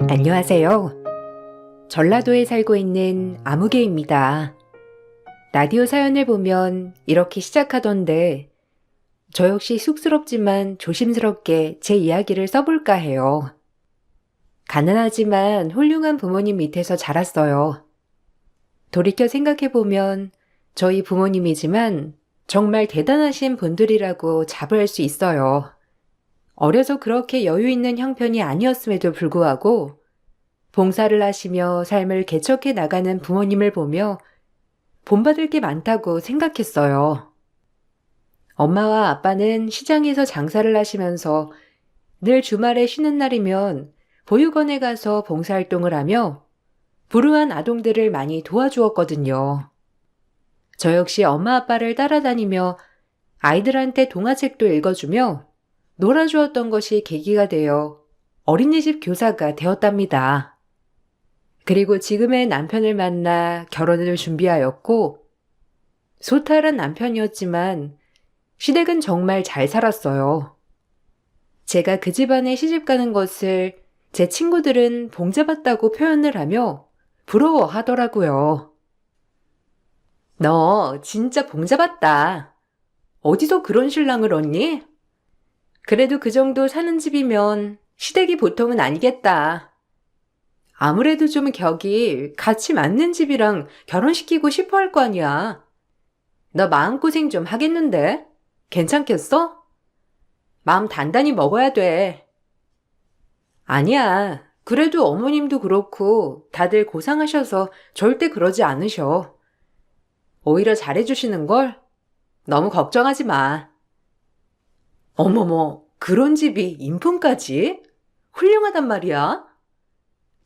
안녕하세요. 전라도에 살고 있는 아무개입니다. 라디오 사연을 보면 이렇게 시작하던데 저 역시 쑥스럽지만 조심스럽게 제 이야기를 써볼까 해요. 가난하지만 훌륭한 부모님 밑에서 자랐어요. 돌이켜 생각해보면 저희 부모님이지만 정말 대단하신 분들이라고 자부할 수 있어요. 어려서 그렇게 여유 있는 형편이 아니었음에도 불구하고 봉사를 하시며 삶을 개척해 나가는 부모님을 보며 본받을 게 많다고 생각했어요. 엄마와 아빠는 시장에서 장사를 하시면서 늘 주말에 쉬는 날이면 보육원에 가서 봉사활동을 하며 불우한 아동들을 많이 도와주었거든요. 저 역시 엄마 아빠를 따라다니며 아이들한테 동화책도 읽어주며 놀아주었던 것이 계기가 되어 어린이집 교사가 되었답니다. 그리고 지금의 남편을 만나 결혼을 준비하였고 소탈한 남편이었지만 시댁은 정말 잘 살았어요. 제가 그 집안에 시집가는 것을 제 친구들은 봉제받다고 표현을 하며 부러워하더라고요. 너 진짜 봉제받다. 어디서 그런 신랑을 얻니? 그래도 그 정도 사는 집이면 시댁이 보통은 아니겠다. 아무래도 좀 격이 같이 맞는 집이랑 결혼시키고 싶어 할 거 아니야. 너 마음고생 좀 하겠는데? 괜찮겠어? 마음 단단히 먹어야 돼. 아니야. 그래도 어머님도 그렇고 다들 고상하셔서 절대 그러지 않으셔. 오히려 잘해주시는걸? 너무 걱정하지 마. 어머머, 그런 집이 인품까지? 훌륭하단 말이야.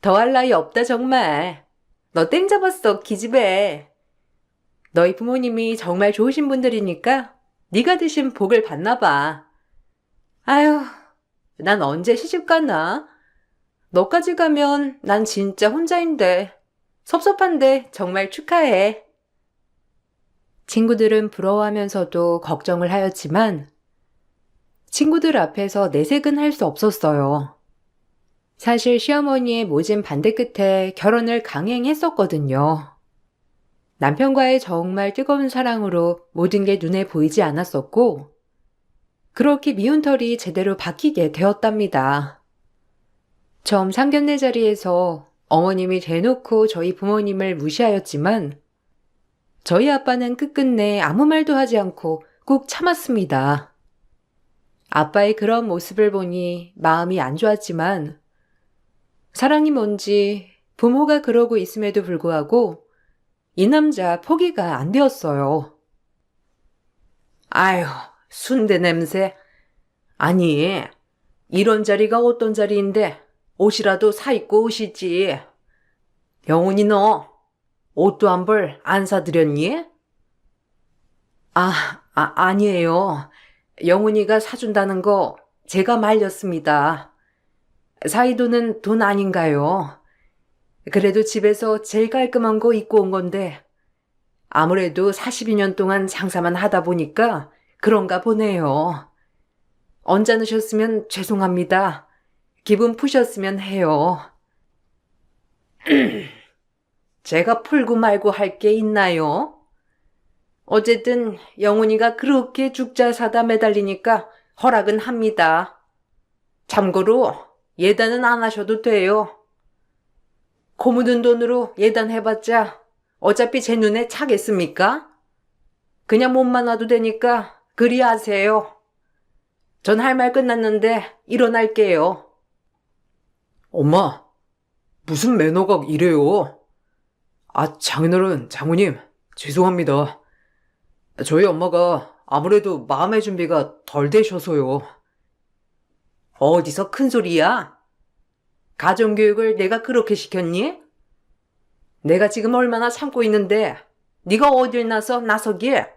더할 나위 없다 정말. 너 땡 잡았어 기집애. 너희 부모님이 정말 좋으신 분들이니까 네가 드신 복을 받나 봐. 아휴, 난 언제 시집 가나? 너까지 가면 난 진짜 혼자인데. 섭섭한데 정말 축하해. 친구들은 부러워하면서도 걱정을 하였지만 친구들 앞에서 내색은 할 수 없었어요. 사실 시어머니의 모진 반대 끝에 결혼을 강행했었거든요. 남편과의 정말 뜨거운 사랑으로 모든 게 눈에 보이지 않았었고 그렇게 미운 털이 제대로 박히게 되었답니다. 처음 상견례 자리에서 어머님이 대놓고 저희 부모님을 무시하였지만 저희 아빠는 끝끝내 아무 말도 하지 않고 꾹 참았습니다. 아빠의 그런 모습을 보니 마음이 안 좋았지만 사랑이 뭔지 부모가 그러고 있음에도 불구하고 이 남자 포기가 안 되었어요. 아휴, 순대 냄새. 아니, 이런 자리가 어떤 자리인데 옷이라도 사 입고 오시지. 영훈이 너 옷도 한 벌 안 사드렸니? 아니에요. 영훈이가 사준다는 거 제가 말렸습니다. 사이도는 돈 아닌가요? 그래도 집에서 제일 깔끔한 거 입고 온 건데 아무래도 42년 동안 장사만 하다 보니까 그런가 보네요. 언짢으셨으면 죄송합니다. 기분 푸셨으면 해요. 제가 풀고 말고 할 게 있나요? 어쨌든 영훈이가 그렇게 죽자 사다 매달리니까 허락은 합니다. 참고로 예단은 안 하셔도 돼요. 코 묻은 돈으로 예단해봤자 어차피 제 눈에 차겠습니까? 그냥 몸만 와도 되니까 그리 하세요. 전 할 말 끝났는데 일어날게요. 엄마, 무슨 매너가 이래요? 장인어른, 장모님, 죄송합니다. 저희 엄마가 아무래도 마음의 준비가 덜 되셔서요. 어디서 큰 소리야? 가정교육을 내가 그렇게 시켰니? 내가 지금 얼마나 참고 있는데 네가 어딜 나서기에?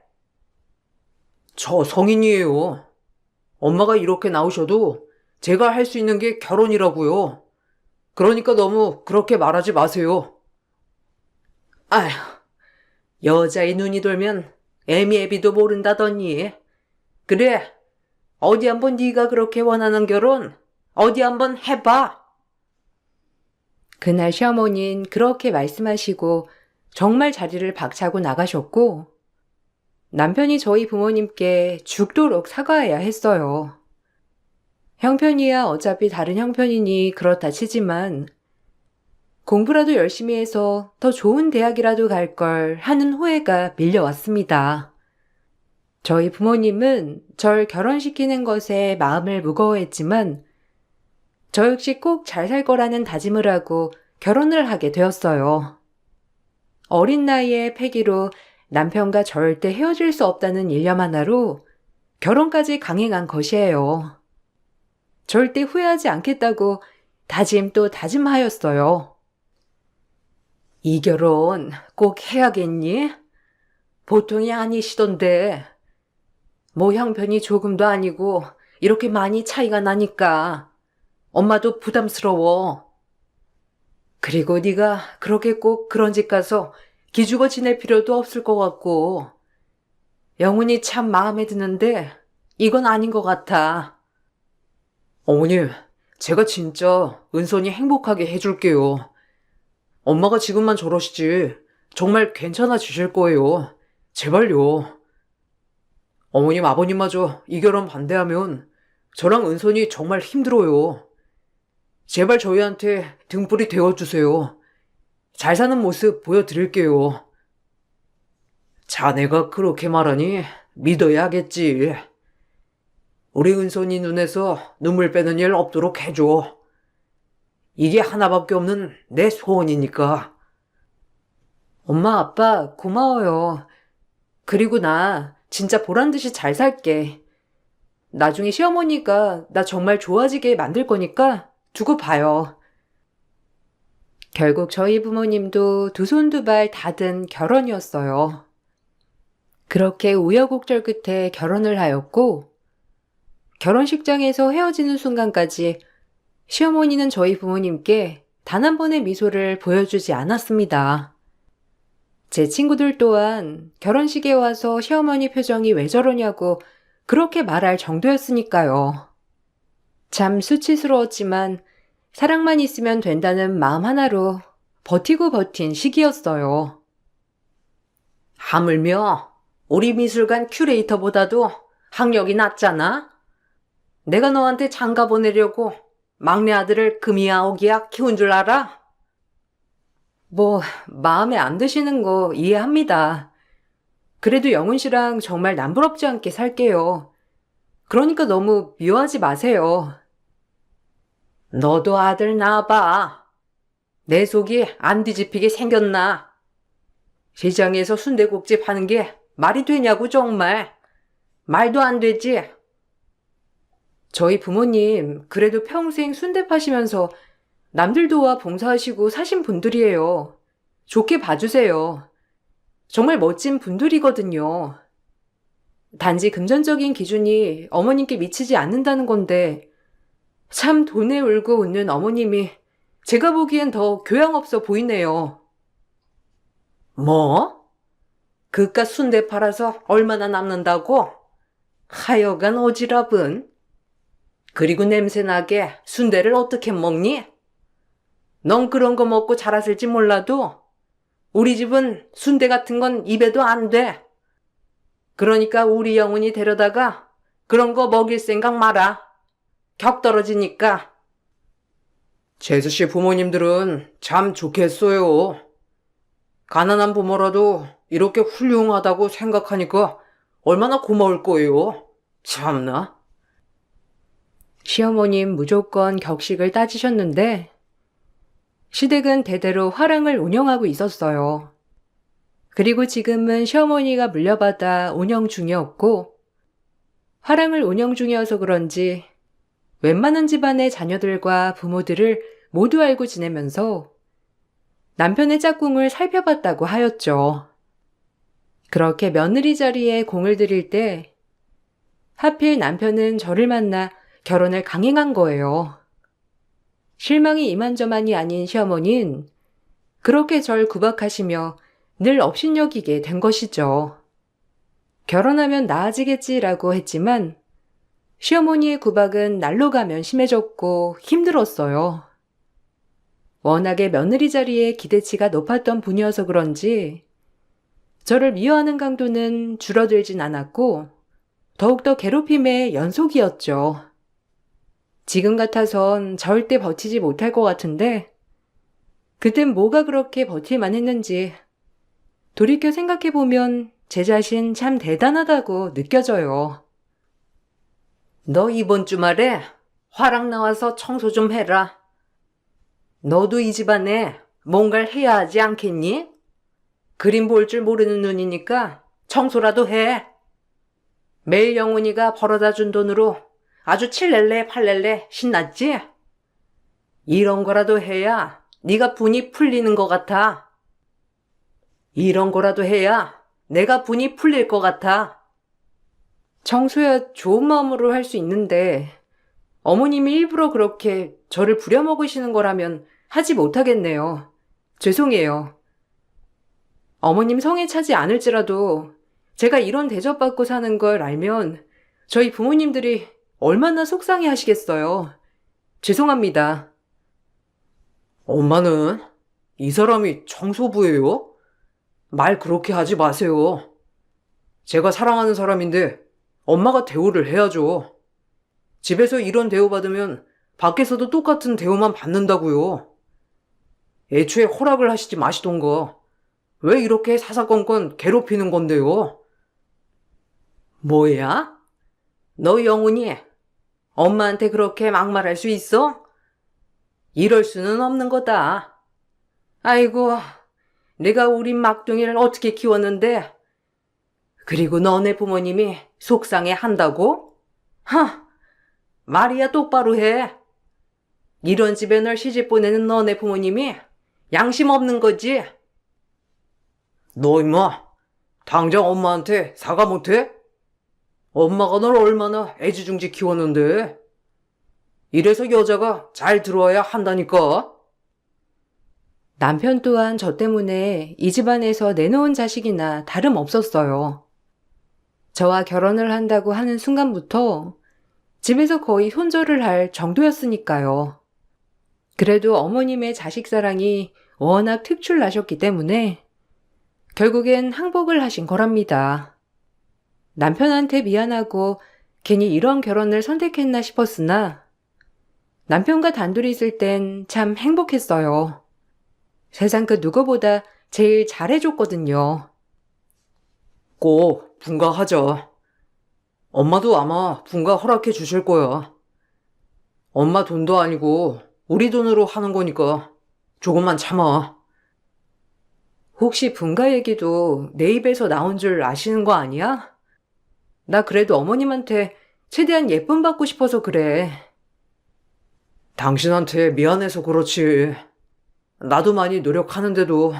저 성인이에요. 엄마가 이렇게 나오셔도 제가 할 수 있는 게 결혼이라고요. 그러니까 너무 그렇게 말하지 마세요. 아휴, 여자의 눈이 돌면 애미애비도 모른다더니. 그래, 어디 한번 네가 그렇게 원하는 결혼 어디 한번 해봐. 그날 시어머니는 그렇게 말씀하시고 정말 자리를 박차고 나가셨고 남편이 저희 부모님께 죽도록 사과해야 했어요. 형편이야 어차피 다른 형편이니 그렇다 치지만 공부라도 열심히 해서 더 좋은 대학이라도 갈 걸 하는 후회가 밀려왔습니다. 저희 부모님은 절 결혼시키는 것에 마음을 무거워했지만 저 역시 꼭 잘 살 거라는 다짐을 하고 결혼을 하게 되었어요. 어린 나이에 패기로 남편과 절대 헤어질 수 없다는 일념 하나로 결혼까지 강행한 것이에요. 절대 후회하지 않겠다고 다짐 또 다짐하였어요. 이 결혼 꼭 해야겠니? 보통이 아니시던데. 뭐 형편이 조금도 아니고 이렇게 많이 차이가 나니까 엄마도 부담스러워. 그리고 네가 그렇게 꼭 그런 집 가서 기죽어 지낼 필요도 없을 것 같고 영훈이 참 마음에 드는데 이건 아닌 것 같아. 어머님, 제가 진짜 은선이 행복하게 해줄게요. 엄마가 지금만 저러시지 정말 괜찮아지실 거예요. 제발요. 어머님, 아버님마저 이 결혼 반대하면 저랑 은선이 정말 힘들어요. 제발 저희한테 등불이 되어주세요. 잘 사는 모습 보여드릴게요. 자네가 그렇게 말하니 믿어야겠지. 우리 은선이 눈에서 눈물 빼는 일 없도록 해줘. 이게 하나밖에 없는 내 소원이니까. 엄마, 아빠 고마워요. 그리고 나 진짜 보란듯이 잘 살게. 나중에 시어머니가 나 정말 좋아지게 만들 거니까 두고 봐요. 결국 저희 부모님도 두 손 두 발 다 든 결혼이었어요. 그렇게 우여곡절 끝에 결혼을 하였고 결혼식장에서 헤어지는 순간까지 시어머니는 저희 부모님께 단 한 번의 미소를 보여주지 않았습니다. 제 친구들 또한 결혼식에 와서 시어머니 표정이 왜 저러냐고 그렇게 말할 정도였으니까요. 참 수치스러웠지만 사랑만 있으면 된다는 마음 하나로 버티고 버틴 시기였어요. 하물며 우리 미술관 큐레이터보다도 학력이 낮잖아? 내가 너한테 장가 보내려고 막내 아들을 금이야오기야 키운 줄 알아? 뭐 마음에 안 드시는 거 이해합니다. 그래도 영훈 씨랑 정말 남부럽지 않게 살게요. 그러니까 너무 미워하지 마세요. 너도 아들 낳아봐. 내 속이 안 뒤집히게 생겼나? 시장에서 순댓국집 하는 게 말이 되냐고 정말. 말도 안 되지. 저희 부모님 그래도 평생 순대 파시면서 남들 도와 봉사하시고 사신 분들이에요. 좋게 봐주세요. 정말 멋진 분들이거든요. 단지 금전적인 기준이 어머님께 미치지 않는다는 건데 참 돈에 울고 웃는 어머님이 제가 보기엔 더 교양 없어 보이네요. 뭐? 그깟 순대 팔아서 얼마나 남는다고? 하여간 오지랖은. 그리고 냄새나게 순대를 어떻게 먹니? 넌 그런 거 먹고 자랐을지 몰라도 우리 집은 순대 같은 건 입에도 안 돼. 그러니까 우리 영훈이 데려다가 그런 거 먹일 생각 마라. 격 떨어지니까. 재수씨 부모님들은 참 좋겠어요. 가난한 부모라도 이렇게 훌륭하다고 생각하니까 얼마나 고마울 거예요. 참나. 시어머님 무조건 격식을 따지셨는데 시댁은 대대로 화랑을 운영하고 있었어요. 그리고 지금은 시어머니가 물려받아 운영 중이었고 화랑을 운영 중이어서 그런지 웬만한 집안의 자녀들과 부모들을 모두 알고 지내면서 남편의 짝꿍을 살펴봤다고 하였죠. 그렇게 며느리 자리에 공을 들일 때 하필 남편은 저를 만나 결혼을 강행한 거예요. 실망이 이만저만이 아닌 시어머니는 그렇게 절 구박하시며 늘 업신여기게 된 것이죠. 결혼하면 나아지겠지라고 했지만 시어머니의 구박은 날로 가면 심해졌고 힘들었어요. 워낙에 며느리 자리에 기대치가 높았던 분이어서 그런지 저를 미워하는 강도는 줄어들진 않았고 더욱더 괴롭힘의 연속이었죠. 지금 같아선 절대 버티지 못할 것 같은데 그땐 뭐가 그렇게 버틸만 했는지 돌이켜 생각해보면 제 자신 참 대단하다고 느껴져요. 너 이번 주말에 화랑 나와서 청소 좀 해라. 너도 이 집안에 뭔가를 해야 하지 않겠니? 그림 볼 줄 모르는 눈이니까 청소라도 해. 매일 영훈이가 벌어다 준 돈으로 아주 칠렐레 팔렐레 신났지? 이런 거라도 해야 네가 분이 풀리는 것 같아. 이런 거라도 해야 내가 분이 풀릴 것 같아. 청소야 좋은 마음으로 할 수 있는데 어머님이 일부러 그렇게 저를 부려먹으시는 거라면 하지 못하겠네요. 죄송해요. 어머님 성에 차지 않을지라도 제가 이런 대접받고 사는 걸 알면 저희 부모님들이 얼마나 속상해 하시겠어요. 죄송합니다. 엄마는 이 사람이 청소부예요? 말 그렇게 하지 마세요. 제가 사랑하는 사람인데 엄마가 대우를 해야죠. 집에서 이런 대우 받으면 밖에서도 똑같은 대우만 받는다고요. 애초에 허락을 하시지 마시던가. 왜 이렇게 사사건건 괴롭히는 건데요? 뭐야? 너 영훈이 엄마한테 그렇게 막말할 수 있어? 이럴 수는 없는 거다. 아이고, 내가 우리 막둥이를 어떻게 키웠는데? 그리고 너네 부모님이 속상해 한다고? 말이야 똑바로 해. 이런 집에 널 시집 보내는 너네 부모님이 양심 없는 거지? 너 임마, 당장 엄마한테 사과 못해? 엄마가 널 얼마나 애지중지 키웠는데. 이래서 여자가 잘 들어와야 한다니까. 남편 또한 저 때문에 이 집안에서 내놓은 자식이나 다름없었어요. 저와 결혼을 한다고 하는 순간부터 집에서 거의 손절을 할 정도였으니까요. 그래도 어머님의 자식 사랑이 워낙 특출나셨기 때문에 결국엔 항복을 하신 거랍니다. 남편한테 미안하고 괜히 이런 결혼을 선택했나 싶었으나 남편과 단둘이 있을 땐 참 행복했어요. 세상 그 누구보다 제일 잘해줬거든요. 꼭 분가하자. 엄마도 아마 분가 허락해 주실 거야. 엄마 돈도 아니고 우리 돈으로 하는 거니까 조금만 참아. 혹시 분가 얘기도 내 입에서 나온 줄 아시는 거 아니야? 나 그래도 어머님한테 최대한 예쁨 받고 싶어서 그래. 당신한테 미안해서 그렇지. 나도 많이 노력하는데도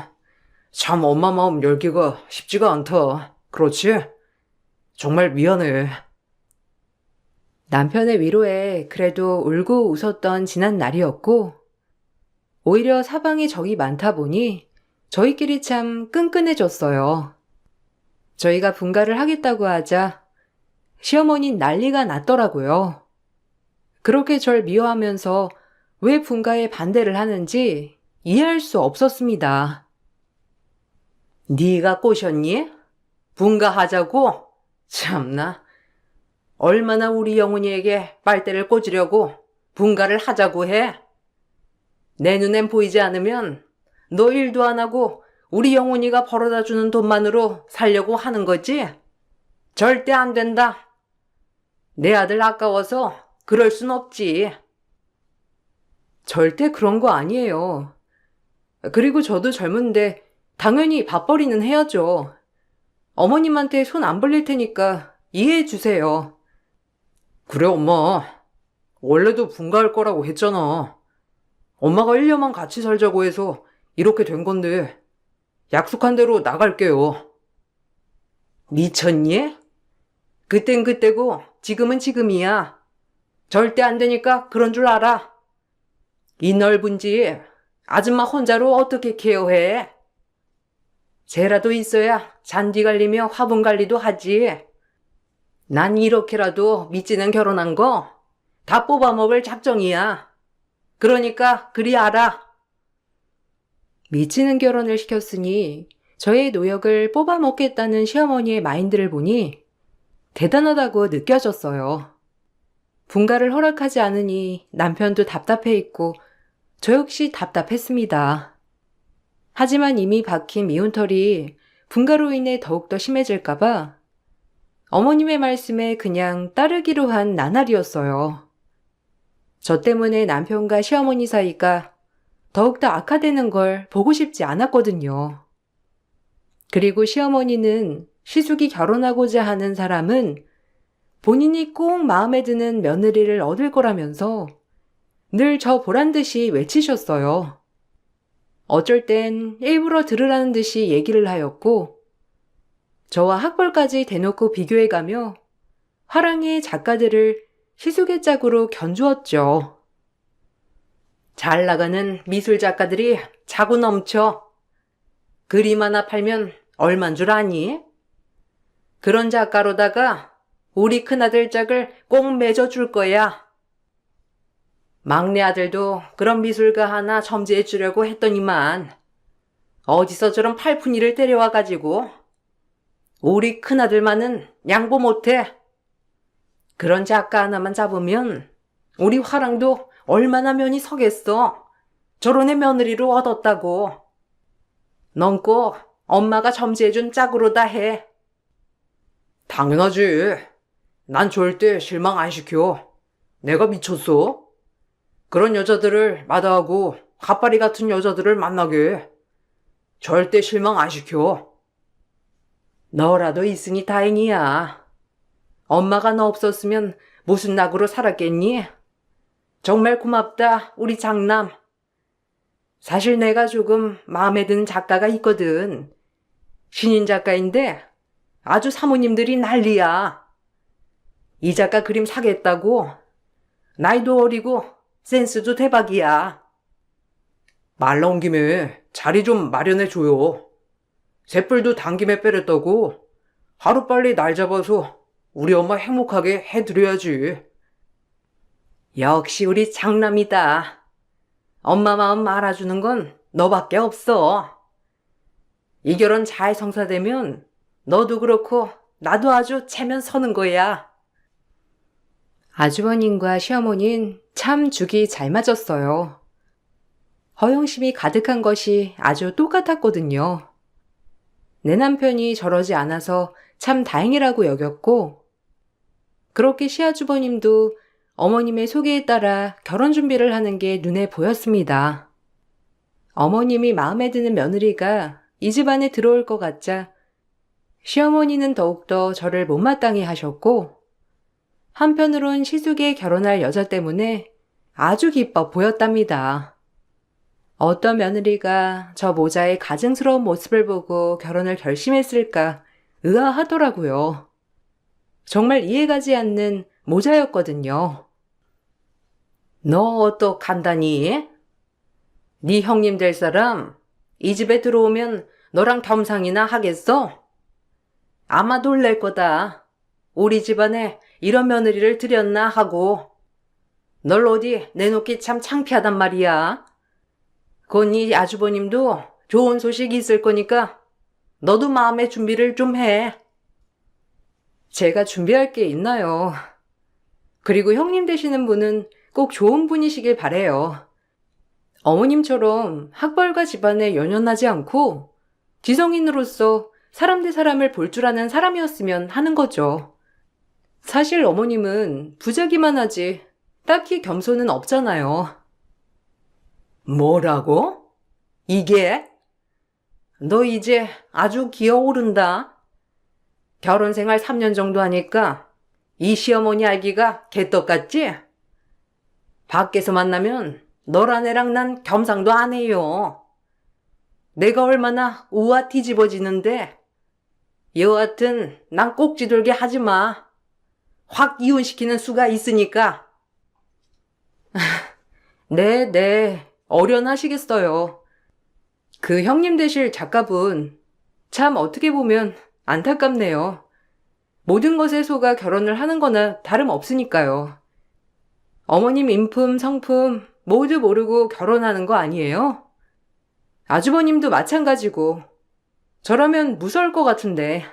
참 엄마 마음 열기가 쉽지가 않다. 그렇지? 정말 미안해. 남편의 위로에 그래도 울고 웃었던 지난 날이었고 오히려 사방에 적이 많다 보니 저희끼리 참 끈끈해졌어요. 저희가 분가를 하겠다고 하자 시어머니는 난리가 났더라고요. 그렇게 절 미워하면서 왜 분가에 반대를 하는지 이해할 수 없었습니다. 네가 꼬셨니? 분가하자고? 참나. 얼마나 우리 영훈이에게 빨대를 꽂으려고 분가를 하자고 해? 내 눈엔 보이지 않으면 너 일도 안 하고 우리 영훈이가 벌어다 주는 돈만으로 살려고 하는 거지? 절대 안 된다. 내 아들 아까워서 그럴 순 없지. 절대 그런 거 아니에요. 그리고 저도 젊은데 당연히 밥벌이는 해야죠. 어머님한테 손 안 벌릴 테니까 이해해 주세요. 그래 엄마. 원래도 분가할 거라고 했잖아. 엄마가 1년만 같이 살자고 해서 이렇게 된 건데 약속한 대로 나갈게요. 미쳤니? 그땐 그때고 지금은 지금이야. 절대 안 되니까 그런 줄 알아. 이 넓은 집 아줌마 혼자로 어떻게 케어해? 쟤라도 있어야 잔디 관리며 화분 관리도 하지. 난 이렇게라도 미찌는 결혼한 거 다 뽑아먹을 작정이야. 그러니까 그리 알아. 미치는 결혼을 시켰으니 저의 노역을 뽑아먹겠다는 시어머니의 마인드를 보니 대단하다고 느껴졌어요. 분가를 허락하지 않으니 남편도 답답해 있고 저 역시 답답했습니다. 하지만 이미 박힌 미운털이 분가로 인해 더욱더 심해질까봐 어머님의 말씀에 그냥 따르기로 한 나날이었어요. 저 때문에 남편과 시어머니 사이가 더욱더 악화되는 걸 보고 싶지 않았거든요. 그리고 시어머니는 시숙이 결혼하고자 하는 사람은 본인이 꼭 마음에 드는 며느리를 얻을 거라면서 늘 저 보란 듯이 외치셨어요. 어쩔 땐 일부러 들으라는 듯이 얘기를 하였고 저와 학벌까지 대놓고 비교해가며 화랑의 작가들을 시숙의 짝으로 견주었죠. 잘 나가는 미술 작가들이 자고 넘쳐. 그림 하나 팔면 얼만 줄 아니? 그런 작가로다가 우리 큰아들 짝을 꼭 맺어줄 거야. 막내 아들도 그런 미술가 하나 첨지해 주려고 했더니만 어디서 저런 팔푼이를 데려와가지고 우리 큰아들만은 양보 못해. 그런 작가 하나만 잡으면 우리 화랑도 얼마나 면이 서겠어. 저런 애 며느리로 얻었다고. 넌 꼭 엄마가 첨지해준 짝으로다 해. 당연하지. 난 절대 실망 안 시켜. 내가 미쳤어? 그런 여자들을 마다하고 갓바리 같은 여자들을 만나게. 절대 실망 안 시켜. 너라도 있으니 다행이야. 엄마가 너 없었으면 무슨 낙으로 살았겠니? 정말 고맙다, 우리 장남. 사실 내가 조금 마음에 드는 작가가 있거든. 신인 작가인데 아주 사모님들이 난리야. 이 작가 그림 사겠다고. 나이도 어리고 센스도 대박이야. 말 나온 김에 자리 좀 마련해줘요. 쇳불도 당김에 빼렸다고. 하루빨리 날 잡아서 우리 엄마 행복하게 해드려야지. 역시 우리 장남이다. 엄마 마음 알아주는 건 너밖에 없어. 이 결혼 잘 성사되면 너도 그렇고 나도 아주 체면 서는 거야. 아주버님과 시어머니는 참 죽이 잘 맞았어요. 허영심이 가득한 것이 아주 똑같았거든요. 내 남편이 저러지 않아서 참 다행이라고 여겼고 그렇게 시아주버님도 어머님의 소개에 따라 결혼 준비를 하는 게 눈에 보였습니다. 어머님이 마음에 드는 며느리가 이 집안에 들어올 것 같자 시어머니는 더욱더 저를 못마땅해 하셨고 한편으론 시숙에 결혼할 여자 때문에 아주 기뻐 보였답니다. 어떤 며느리가 저 모자의 가증스러운 모습을 보고 결혼을 결심했을까 의아하더라고요. 정말 이해가지 않는 모자였거든요. 너 어떡한다니? 네 형님 될 사람 이 집에 들어오면 너랑 겸상이나 하겠어? 아마 놀랄 거다. 우리 집안에 이런 며느리를 들였나 하고. 널 어디 내놓기 참 창피하단 말이야. 곧 네 아주버님도 좋은 소식이 있을 거니까 너도 마음의 준비를 좀 해. 제가 준비할 게 있나요? 그리고 형님 되시는 분은 꼭 좋은 분이시길 바래요. 어머님처럼 학벌과 집안에 연연하지 않고 지성인으로서 사람 대 사람을 볼 줄 아는 사람이었으면 하는 거죠. 사실 어머님은 부자기만 하지 딱히 겸손은 없잖아요. 뭐라고? 이게? 너 이제 아주 기어오른다. 결혼 생활 3년 정도 하니까 이 시어머니 알기가 개떡 같지? 밖에서 만나면 너랑 애랑 난 겸상도 안 해요. 내가 얼마나 우아 뒤집어지는데 여하튼 난 꼭지돌게 하지 마. 확 이혼시키는 수가 있으니까. 네, 어련하시겠어요. 그 형님 되실 작가분 참 어떻게 보면 안타깝네요. 모든 것에 속아 결혼을 하는 거나 다름없으니까요. 어머님 인품, 성품 모두 모르고 결혼하는 거 아니에요? 아주버님도 마찬가지고. 저라면 무서울 것 같은데.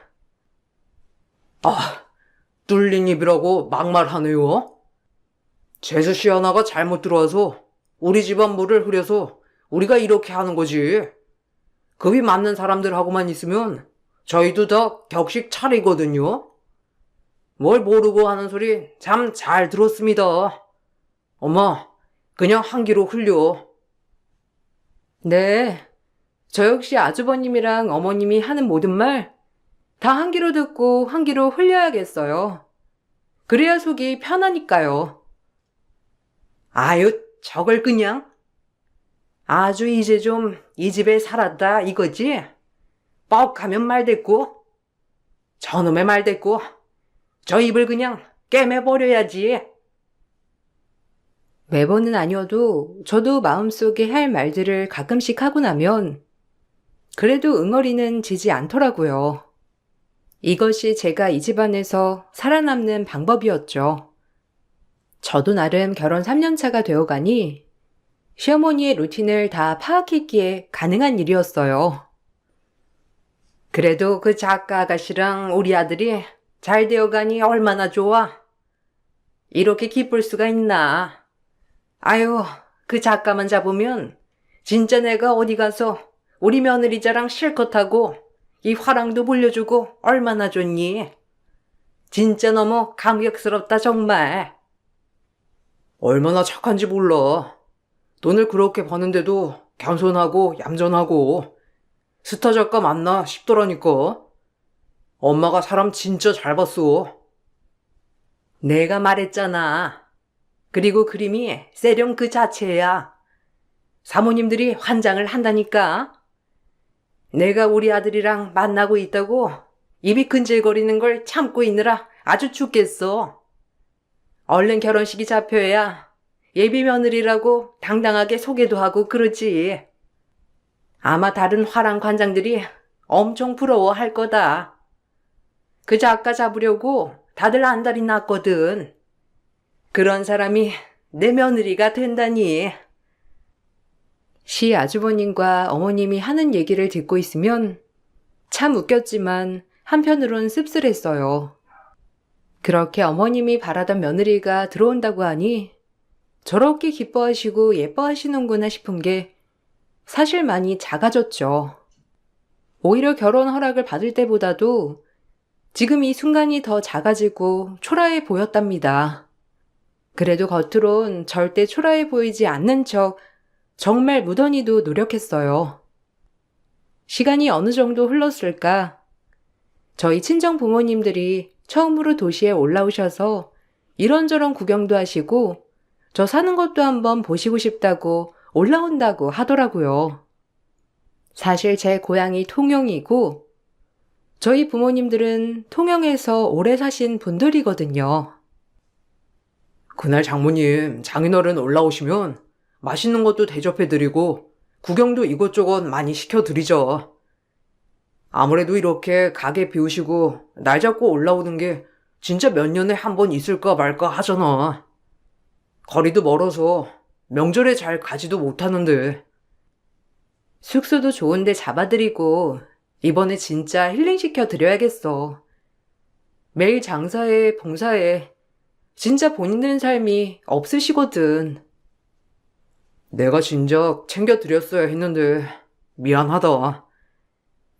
아, 뚫린 입이라고 막말하네요. 재수씨 하나가 잘못 들어와서 우리 집안 물을 흐려서 우리가 이렇게 하는 거지. 급이 맞는 사람들하고만 있으면 저희도 다 격식 차리거든요. 뭘 모르고 하는 소리 참 잘 들었습니다. 엄마, 그냥 한 귀로 흘려. 네, 저 역시 아주버님이랑 어머님이 하는 모든 말 다 한 귀로 듣고 한 귀로 흘려야겠어요. 그래야 속이 편하니까요. 아유, 저걸 그냥. 아주 이제 좀 이 집에 살았다 이거지? 뻑하면 말됐고, 저놈의 말됐고, 저 입을 그냥 꿰매버려야지. 매번은 아니어도 저도 마음속에 할 말들을 가끔씩 하고 나면 그래도 응어리는 지지 않더라고요. 이것이 제가 이 집안에서 살아남는 방법이었죠. 저도 나름 결혼 3년 차가 되어가니 시어머니의 루틴을 다 파악했기에 가능한 일이었어요. 그래도 그 작가 아가씨랑 우리 아들이 잘 되어가니 얼마나 좋아. 이렇게 기쁠 수가 있나. 아유, 그 작가만 잡으면 진짜 내가 어디 가서 우리 며느리 자랑 실컷 하고 이 화랑도 물려주고 얼마나 좋니? 진짜 너무 감격스럽다 정말. 얼마나 착한지 몰라. 돈을 그렇게 버는데도 겸손하고 얌전하고 스타 작가 맞나 싶더라니까. 엄마가 사람 진짜 잘 봤어. 내가 말했잖아. 그리고 그림이 세령 그 자체야. 사모님들이 환장을 한다니까. 내가 우리 아들이랑 만나고 있다고 입이 근질거리는 걸 참고 있느라 아주 죽겠어. 얼른 결혼식이 잡혀야 예비 며느리라고 당당하게 소개도 하고 그러지. 아마 다른 화랑 관장들이 엄청 부러워할 거다. 그 작가 잡으려고 다들 안달이 났거든. 그런 사람이 내 며느리가 된다니. 시 아주버님과 어머님이 하는 얘기를 듣고 있으면 참 웃겼지만 한편으론 씁쓸했어요. 그렇게 어머님이 바라던 며느리가 들어온다고 하니 저렇게 기뻐하시고 예뻐하시는구나 싶은 게 사실 많이 작아졌죠. 오히려 결혼 허락을 받을 때보다도 지금 이 순간이 더 작아지고 초라해 보였답니다. 그래도 겉으론 절대 초라해 보이지 않는 척 정말 무던히도 노력했어요. 시간이 어느 정도 흘렀을까? 저희 친정 부모님들이 처음으로 도시에 올라오셔서 이런저런 구경도 하시고 저 사는 것도 한번 보시고 싶다고 올라온다고 하더라고요. 사실 제 고향이 통영이고 저희 부모님들은 통영에서 오래 사신 분들이거든요. 그날 장모님, 장인어른 올라오시면 맛있는 것도 대접해드리고 구경도 이것저것 많이 시켜드리죠. 아무래도 이렇게 가게 비우시고 날 잡고 올라오는 게 진짜 몇 년에 한 번 있을까 말까 하잖아. 거리도 멀어서 명절에 잘 가지도 못하는데. 숙소도 좋은데 잡아드리고 이번에 진짜 힐링시켜 드려야겠어. 매일 장사에 봉사에 진짜 본인들 삶이 없으시거든. 내가 진작 챙겨드렸어야 했는데 미안하다.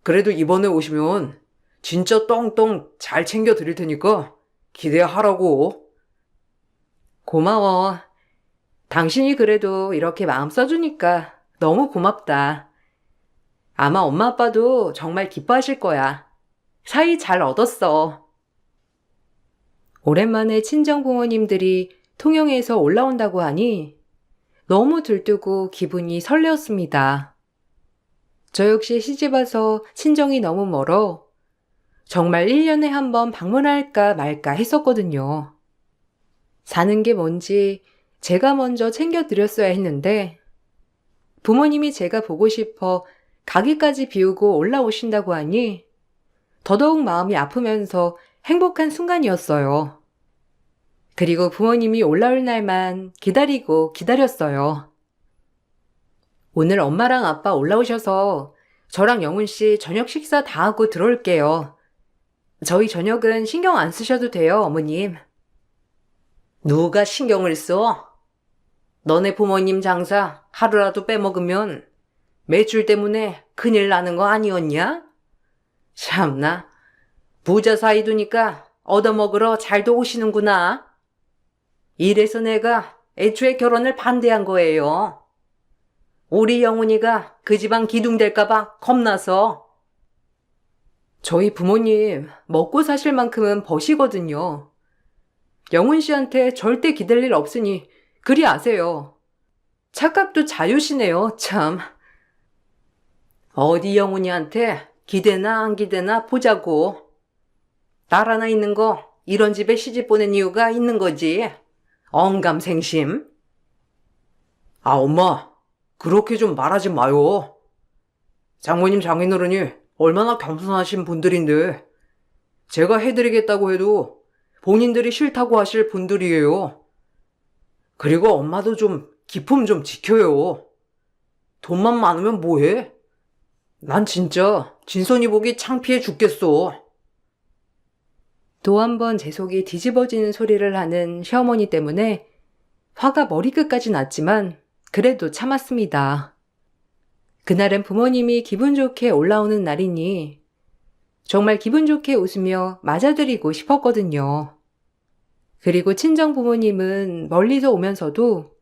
그래도 이번에 오시면 진짜 똥똥 잘 챙겨드릴 테니까 기대하라고. 고마워. 당신이 그래도 이렇게 마음 써주니까 너무 고맙다. 아마 엄마 아빠도 정말 기뻐하실 거야. 사이 잘 얻었어. 오랜만에 친정 부모님들이 통영에서 올라온다고 하니 너무 들뜨고 기분이 설레었습니다. 저 역시 시집와서 친정이 너무 멀어 정말 1년에 한 번 방문할까 말까 했었거든요. 사는 게 뭔지 제가 먼저 챙겨드렸어야 했는데 부모님이 제가 보고 싶어 가게까지 비우고 올라오신다고 하니 더더욱 마음이 아프면서 행복한 순간이었어요. 그리고 부모님이 올라올 날만 기다리고 기다렸어요. 오늘 엄마랑 아빠 올라오셔서 저랑 영훈 씨 저녁 식사 다 하고 들어올게요. 저희 저녁은 신경 안 쓰셔도 돼요, 어머님. 누가 신경을 써? 너네 부모님 장사 하루라도 빼먹으면 매출 때문에 큰일 나는 거 아니었냐? 참나, 부자 사이 두니까 얻어먹으러 잘도 오시는구나. 이래서 내가 애초에 결혼을 반대한 거예요. 우리 영훈이가 그 집안 기둥될까봐 겁나서. 저희 부모님 먹고 사실 만큼은 버시거든요. 영훈 씨한테 절대 기댈 일 없으니 그리 아세요. 착각도 자유시네요, 참. 어디 영훈이한테 기대나 안 기대나 보자고. 딸 하나 있는 거 이런 집에 시집 보낸 이유가 있는 거지. 언감생심. 아, 엄마, 그렇게 좀 말하지 마요. 장모님 장인어른이 얼마나 겸손하신 분들인데 제가 해드리겠다고 해도 본인들이 싫다고 하실 분들이에요. 그리고 엄마도 좀 기품 좀 지켜요. 돈만 많으면 뭐해? 난 진짜 진선이 보기 창피해 죽겠어. 또 한 번 제 속이 뒤집어지는 소리를 하는 시어머니 때문에 화가 머리끝까지 났지만 그래도 참았습니다. 그날은 부모님이 기분 좋게 올라오는 날이니 정말 기분 좋게 웃으며 맞아드리고 싶었거든요. 그리고 친정 부모님은 멀리서 오면서도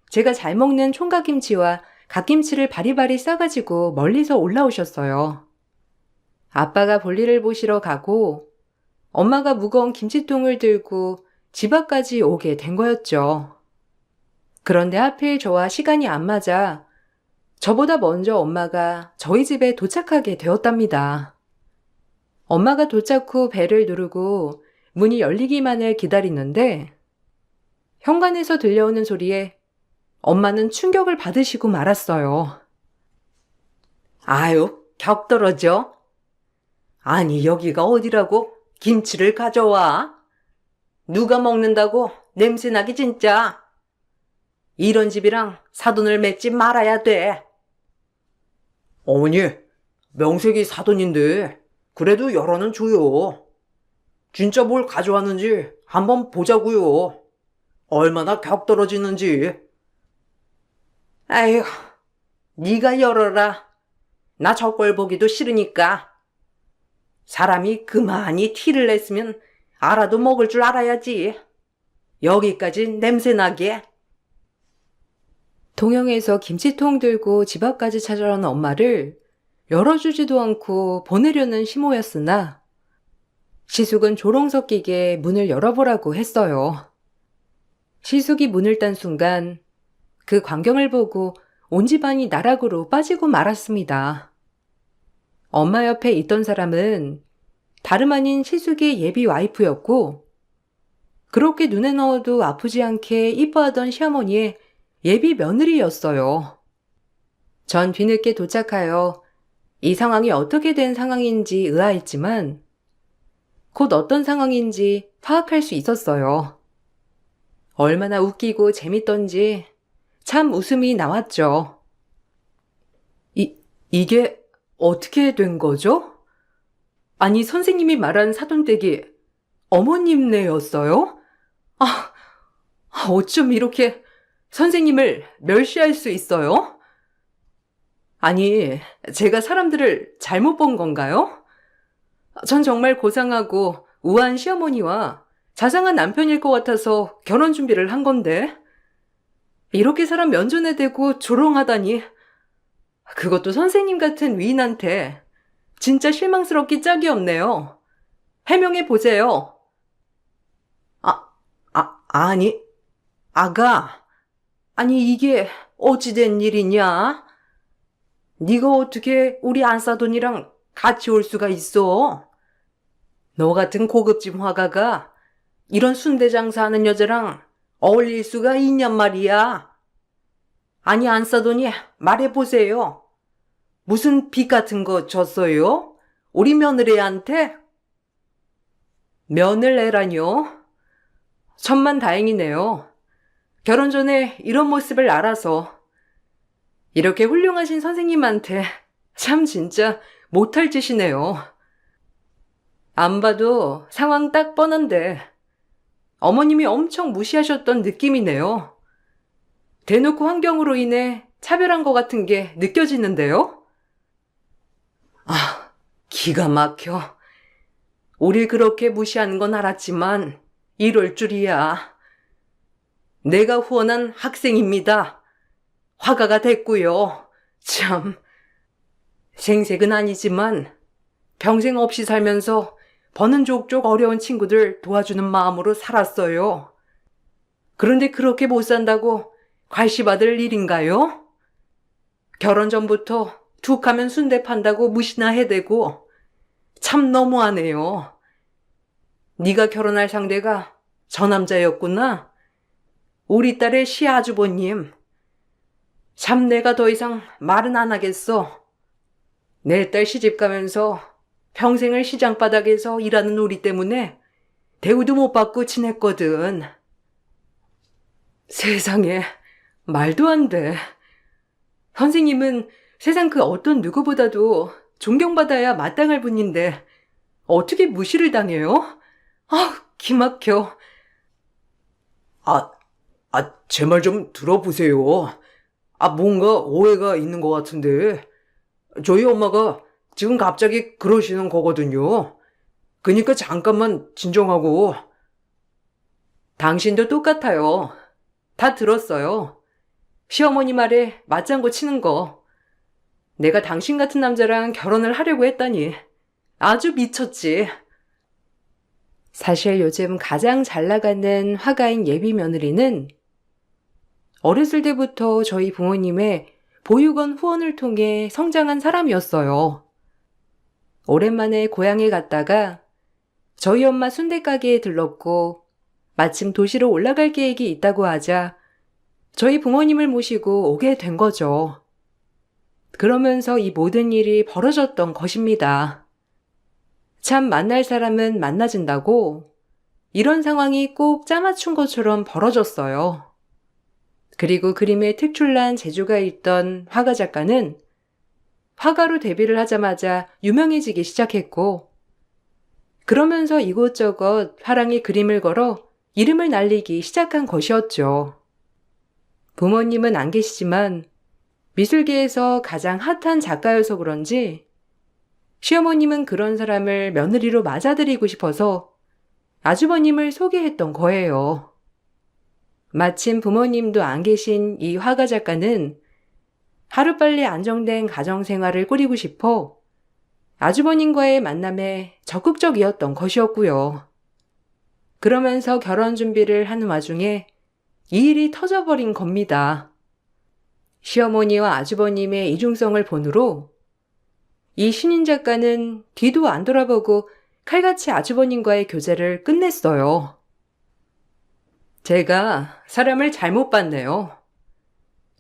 제가 잘 먹는 총각김치와 갓김치를 바리바리 싸가지고 멀리서 올라오셨어요. 아빠가 볼일을 보시러 가고 엄마가 무거운 김치통을 들고 집 앞까지 오게 된 거였죠. 그런데 하필 저와 시간이 안 맞아 저보다 먼저 엄마가 저희 집에 도착하게 되었답니다. 엄마가 도착 후 벨을 누르고 문이 열리기만을 기다리는데 현관에서 들려오는 소리에 엄마는 충격을 받으시고 말았어요. 아유, 격 떨어져. 아니, 여기가 어디라고 김치를 가져와? 누가 먹는다고 냄새나기 진짜. 이런 집이랑 사돈을 맺지 말아야 돼. 어머니, 명색이 사돈인데 그래도 열어는 줘요. 진짜 뭘 가져왔는지 한번 보자고요. 얼마나 격 떨어지는지. 아이고, 네가 열어라. 나 저 꼴 보기도 싫으니까. 사람이 그만이 티를 냈으면 알아도 먹을 줄 알아야지. 여기까지 냄새나게. 동영에서 김치통 들고 집 앞까지 찾아오는 엄마를 열어주지도 않고 보내려는 시모였으나 시숙은 조롱 섞이게 문을 열어보라고 했어요. 시숙이 문을 딴 순간 그 광경을 보고 온 집안이 나락으로 빠지고 말았습니다. 엄마 옆에 있던 사람은 다름 아닌 시숙의 예비 와이프였고 그렇게 눈에 넣어도 아프지 않게 이뻐하던 시어머니의 예비 며느리였어요. 전 뒤늦게 도착하여 이 상황이 어떻게 된 상황인지 의아했지만 곧 어떤 상황인지 파악할 수 있었어요. 얼마나 웃기고 재밌던지 참 웃음이 나왔죠. 이게 어떻게 된 거죠? 아니, 선생님이 말한 사돈댁이 어머님네였어요? 어쩜 이렇게 선생님을 멸시할 수 있어요? 아니, 제가 사람들을 잘못 본 건가요? 전 정말 고상하고 우아한 시어머니와 자상한 남편일 것 같아서 결혼 준비를 한 건데 이렇게 사람 면전에 대고 조롱하다니. 그것도 선생님 같은 위인한테 진짜 실망스럽기 짝이 없네요. 해명해 보세요. 아니, 아가. 아니, 이게 어찌된 일이냐? 네가 어떻게 우리 안사돈이랑 같이 올 수가 있어? 너 같은 고급집 화가가 이런 순대 장사하는 여자랑 어울릴 수가 있냔 말이야. 아니, 안사돈이 말해보세요. 무슨 빚 같은 거 졌어요? 우리 며느리한테? 며느리라뇨? 천만 다행이네요. 결혼 전에 이런 모습을 알아서. 이렇게 훌륭하신 선생님한테 참 진짜 못할 짓이네요. 안 봐도 상황 딱 뻔한데 어머님이 엄청 무시하셨던 느낌이네요. 대놓고 환경으로 인해 차별한 것 같은 게 느껴지는데요? 아, 기가 막혀. 우릴 그렇게 무시하는 건 알았지만 이럴 줄이야. 내가 후원한 학생입니다. 화가가 됐고요. 참, 생색은 아니지만 평생 없이 살면서 버는 족족 어려운 친구들 도와주는 마음으로 살았어요. 그런데 그렇게 못 산다고 괄시받을 일인가요? 결혼 전부터 툭 하면 순대 판다고 무시나 해대고 참 너무하네요. 네가 결혼할 상대가 저 남자였구나. 우리 딸의 시아주버님. 참 내가 더 이상 말은 안 하겠어. 내 딸 시집 가면서 평생을 시장 바닥에서 일하는 우리 때문에 대우도 못 받고 지냈거든. 세상에, 말도 안 돼. 선생님은 세상 그 어떤 누구보다도 존경받아야 마땅할 분인데 어떻게 무시를 당해요? 아, 기막혀. 제 말 좀 들어보세요. 뭔가 오해가 있는 것 같은데. 저희 엄마가 지금 갑자기 그러시는 거거든요. 그러니까 잠깐만 진정하고. 당신도 똑같아요. 다 들었어요. 시어머니 말에 맞장구 치는 거. 내가 당신 같은 남자랑 결혼을 하려고 했다니. 아주 미쳤지. 사실 요즘 가장 잘 나가는 화가인 예비 며느리는 어렸을 때부터 저희 부모님의 보육원 후원을 통해 성장한 사람이었어요. 오랜만에 고향에 갔다가 저희 엄마 순댓가게에 들렀고 마침 도시로 올라갈 계획이 있다고 하자 저희 부모님을 모시고 오게 된 거죠. 그러면서 이 모든 일이 벌어졌던 것입니다. 참 만날 사람은 만나진다고 이런 상황이 꼭 짜맞춘 것처럼 벌어졌어요. 그리고 그림에 특출난 재주가 있던 화가 작가는 화가로 데뷔를 하자마자 유명해지기 시작했고 그러면서 이곳저곳 화랑에 그림을 걸어 이름을 날리기 시작한 것이었죠. 부모님은 안 계시지만 미술계에서 가장 핫한 작가여서 그런지 시어머님은 그런 사람을 며느리로 맞아들이고 싶어서 아주버님을 소개했던 거예요. 마침 부모님도 안 계신 이 화가 작가는 하루빨리 안정된 가정생활을 꾸리고 싶어 아주버님과의 만남에 적극적이었던 것이었고요. 그러면서 결혼 준비를 하는 와중에 이 일이 터져버린 겁니다. 시어머니와 아주버님의 이중성을 본으로 이 신인 작가는 뒤도 안 돌아보고 칼같이 아주버님과의 교제를 끝냈어요. 제가 사람을 잘못 봤네요.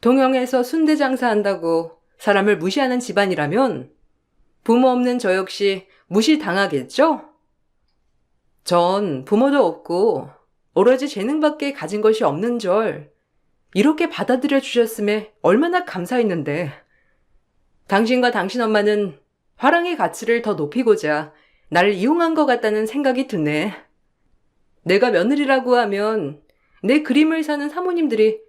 동영에서 순대 장사한다고 사람을 무시하는 집안이라면 부모 없는 저 역시 무시당하겠죠? 전 부모도 없고 오로지 재능밖에 가진 것이 없는 절 이렇게 받아들여 주셨음에 얼마나 감사했는데 당신과 당신 엄마는 화랑의 가치를 더 높이고자 나를 이용한 것 같다는 생각이 드네. 내가 며느리라고 하면 내 그림을 사는 사모님들이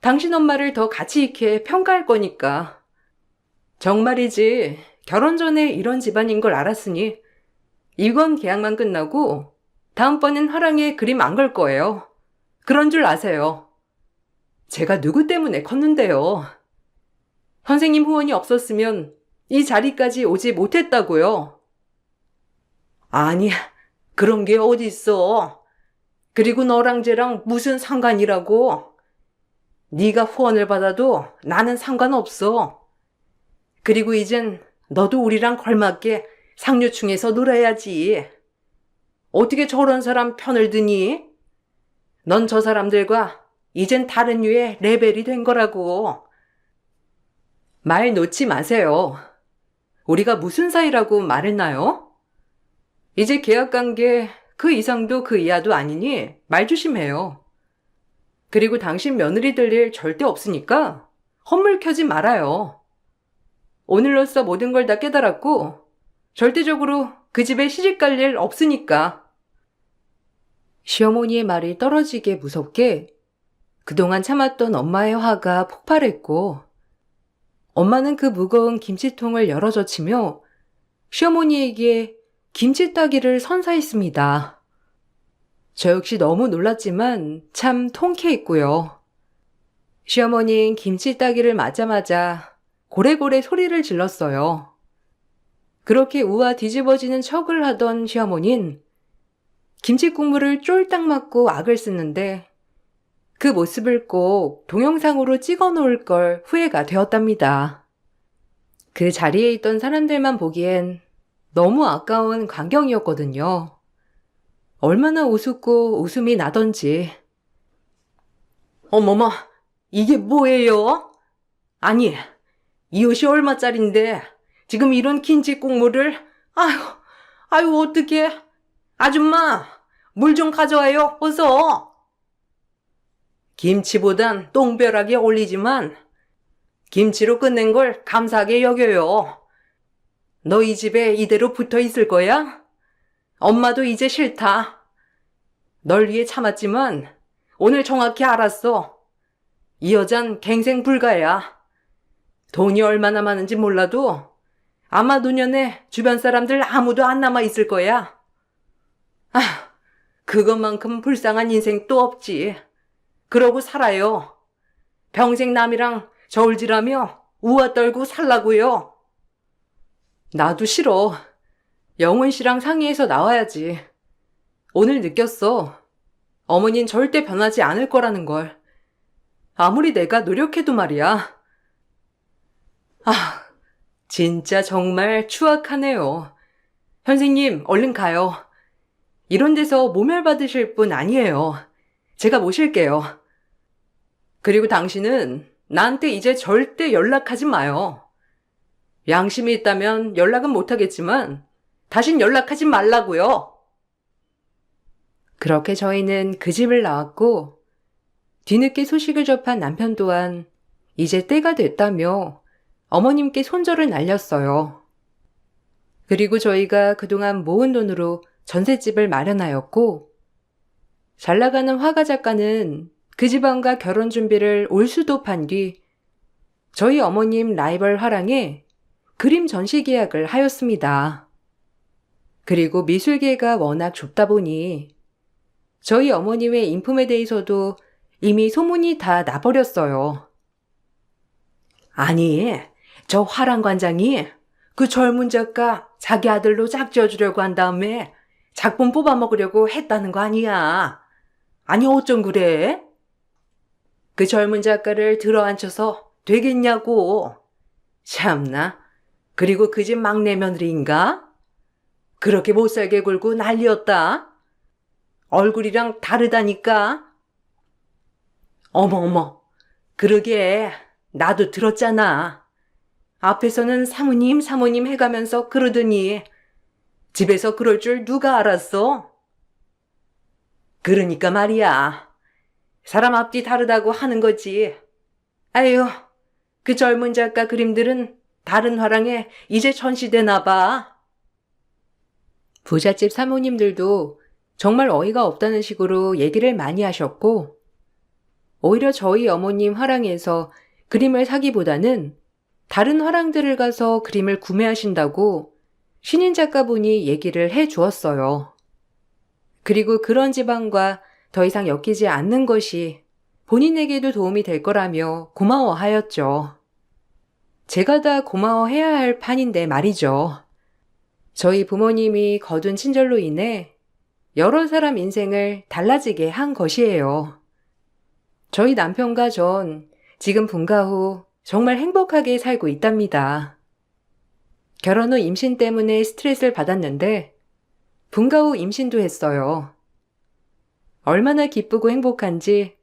당신 엄마를 더 가치 있게 평가할 거니까. 정말이지 결혼 전에 이런 집안인 걸 알았으니 이건 계약만 끝나고 다음번엔 화랑에 그림 안 걸 거예요. 그런 줄 아세요. 제가 누구 때문에 컸는데요. 선생님 후원이 없었으면 이 자리까지 오지 못했다고요. 아니, 그런 게 어디 있어. 그리고 너랑 쟤랑 무슨 상관이라고. 네가 후원을 받아도 나는 상관없어. 그리고 이젠 너도 우리랑 걸맞게 상류층에서 놀아야지. 어떻게 저런 사람 편을 드니? 넌 저 사람들과 이젠 다른 류의 레벨이 된 거라고. 말 놓지 마세요. 우리가 무슨 사이라고 말했나요? 이제 계약관계 그 이상도 그 이하도 아니니 말 조심해요. 그리고 당신 며느리 될 일 절대 없으니까 헛물 켜지 말아요. 오늘로써 모든 걸 다 깨달았고 절대적으로 그 집에 시집갈 일 없으니까. 시어머니의 말이 떨어지게 무섭게 그동안 참았던 엄마의 화가 폭발했고 엄마는 그 무거운 김치통을 열어젖히며 시어머니에게 김치 따기를 선사했습니다. 저 역시 너무 놀랐지만 참 통쾌했고요. 시어머니는 김치 따기를 맞자마자 고래고래 소리를 질렀어요. 그렇게 우와 뒤집어지는 척을 하던 시어머니는 김치 국물을 쫄딱 맞고 악을 쓰는데 그 모습을 꼭 동영상으로 찍어 놓을 걸 후회가 되었답니다. 그 자리에 있던 사람들만 보기엔 너무 아까운 광경이었거든요. 얼마나 우습고 웃음이 나던지. 어머머, 이게 뭐예요? 아니, 이 옷이 얼마짜린데 지금 이런 김치 국물을. 아유 어떡해. 아줌마, 물 좀 가져와요, 어서. 김치보단 똥벼락이 어울리지만 김치로 끝낸 걸 감사하게 여겨요. 너희 집에 이대로 붙어 있을 거야? 엄마도 이제 싫다. 널 위해 참았지만 오늘 정확히 알았어. 이 여잔 갱생 불가야. 돈이 얼마나 많은지 몰라도 아마 노년에 주변 사람들 아무도 안 남아 있을 거야. 그것만큼 불쌍한 인생 또 없지. 그러고 살아요. 평생 남이랑 저울질하며 우아 떨고 살라고요. 나도 싫어. 영훈 씨랑 상의해서 나와야지. 오늘 느꼈어. 어머닌 절대 변하지 않을 거라는 걸. 아무리 내가 노력해도 말이야. 진짜 정말 추악하네요. 선생님, 얼른 가요. 이런 데서 모멸받으실 분 아니에요. 제가 모실게요. 그리고 당신은 나한테 이제 절대 연락하지 마요. 양심이 있다면 연락은 못하겠지만 다신 연락하지 말라고요. 그렇게 저희는 그 집을 나왔고 뒤늦게 소식을 접한 남편 또한 이제 때가 됐다며 어머님께 손절을 날렸어요. 그리고 저희가 그동안 모은 돈으로 전셋집을 마련하였고 잘나가는 화가 작가는 그 집안과 결혼 준비를 올수도판 뒤 저희 어머님 라이벌 화랑에 그림 전시 계약을 하였습니다. 그리고 미술계가 워낙 좁다 보니 저희 어머님의 인품에 대해서도 이미 소문이 다 나버렸어요. 아니, 저 화랑 관장이 그 젊은 작가 자기 아들로 짝지어주려고 한 다음에 작품 뽑아먹으려고 했다는 거 아니야. 아니 어쩜 그래? 그 젊은 작가를 들어앉혀서 되겠냐고. 참나. 그리고 그 집 막내 며느리인가? 그렇게 못살게 굴고 난리였다. 얼굴이랑 다르다니까. 어머. 그러게 나도 들었잖아. 앞에서는 사모님 해가면서 그러더니 집에서 그럴 줄 누가 알았어? 그러니까 말이야. 사람 앞뒤 다르다고 하는 거지. 아유, 그 젊은 작가 그림들은 다른 화랑에 이제 전시되나 봐. 부잣집 사모님들도 정말 어이가 없다는 식으로 얘기를 많이 하셨고 오히려 저희 어머님 화랑에서 그림을 사기보다는 다른 화랑들을 가서 그림을 구매하신다고 신인 작가분이 얘기를 해 주었어요. 그리고 그런 지방과 더 이상 엮이지 않는 것이 본인에게도 도움이 될 거라며 고마워하였죠. 제가 다 고마워해야 할 판인데 말이죠. 저희 부모님이 거둔 친절로 인해 여러 사람 인생을 달라지게 한 것이에요. 저희 남편과 전 지금 분가 후 정말 행복하게 살고 있답니다. 결혼 후 임신 때문에 스트레스를 받았는데 분가 후 임신도 했어요. 얼마나 기쁘고 행복한지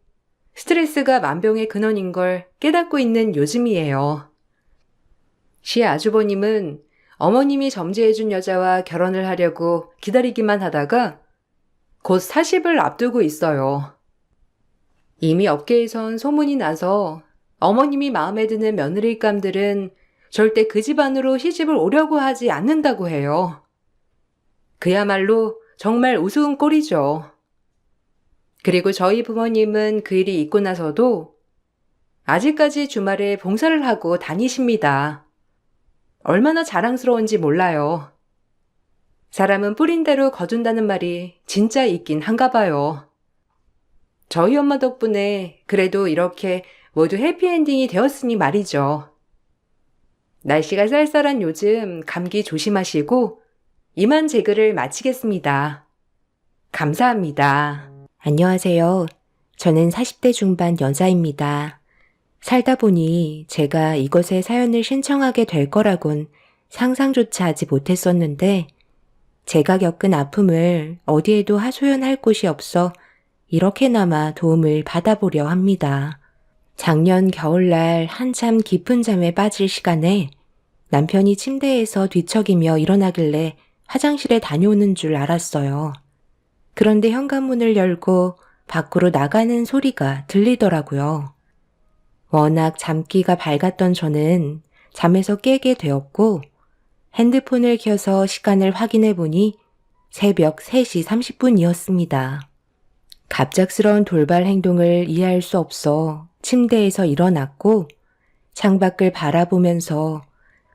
스트레스가 만병의 근원인 걸 깨닫고 있는 요즘이에요. 시의 아주버님은 어머님이 점지해준 여자와 결혼을 하려고 기다리기만 하다가 곧 40을 앞두고 있어요. 이미 업계에선 소문이 나서 어머님이 마음에 드는 며느리감들은 절대 그 집안으로 시집을 오려고 하지 않는다고 해요. 그야말로 정말 우스운 꼴이죠. 그리고 저희 부모님은 그 일이 있고 나서도 아직까지 주말에 봉사를 하고 다니십니다. 얼마나 자랑스러운지 몰라요. 사람은 뿌린 대로 거둔다는 말이 진짜 있긴 한가 봐요. 저희 엄마 덕분에 그래도 이렇게 모두 해피엔딩이 되었으니 말이죠. 날씨가 쌀쌀한 요즘 감기 조심하시고 이만 제 글을 마치겠습니다. 감사합니다. 안녕하세요. 저는 40대 중반 여자입니다. 살다 보니 제가 이곳에 사연을 신청하게 될 거라곤 상상조차 하지 못했었는데 제가 겪은 아픔을 어디에도 하소연할 곳이 없어 이렇게나마 도움을 받아보려 합니다. 작년 겨울날 한참 깊은 잠에 빠질 시간에 남편이 침대에서 뒤척이며 일어나길래 화장실에 다녀오는 줄 알았어요. 그런데 현관문을 열고 밖으로 나가는 소리가 들리더라고요. 워낙 잠기가 밝았던 저는 잠에서 깨게 되었고 핸드폰을 켜서 시간을 확인해 보니 새벽 3시 30분이었습니다. 갑작스러운 돌발 행동을 이해할 수 없어 침대에서 일어났고 창밖을 바라보면서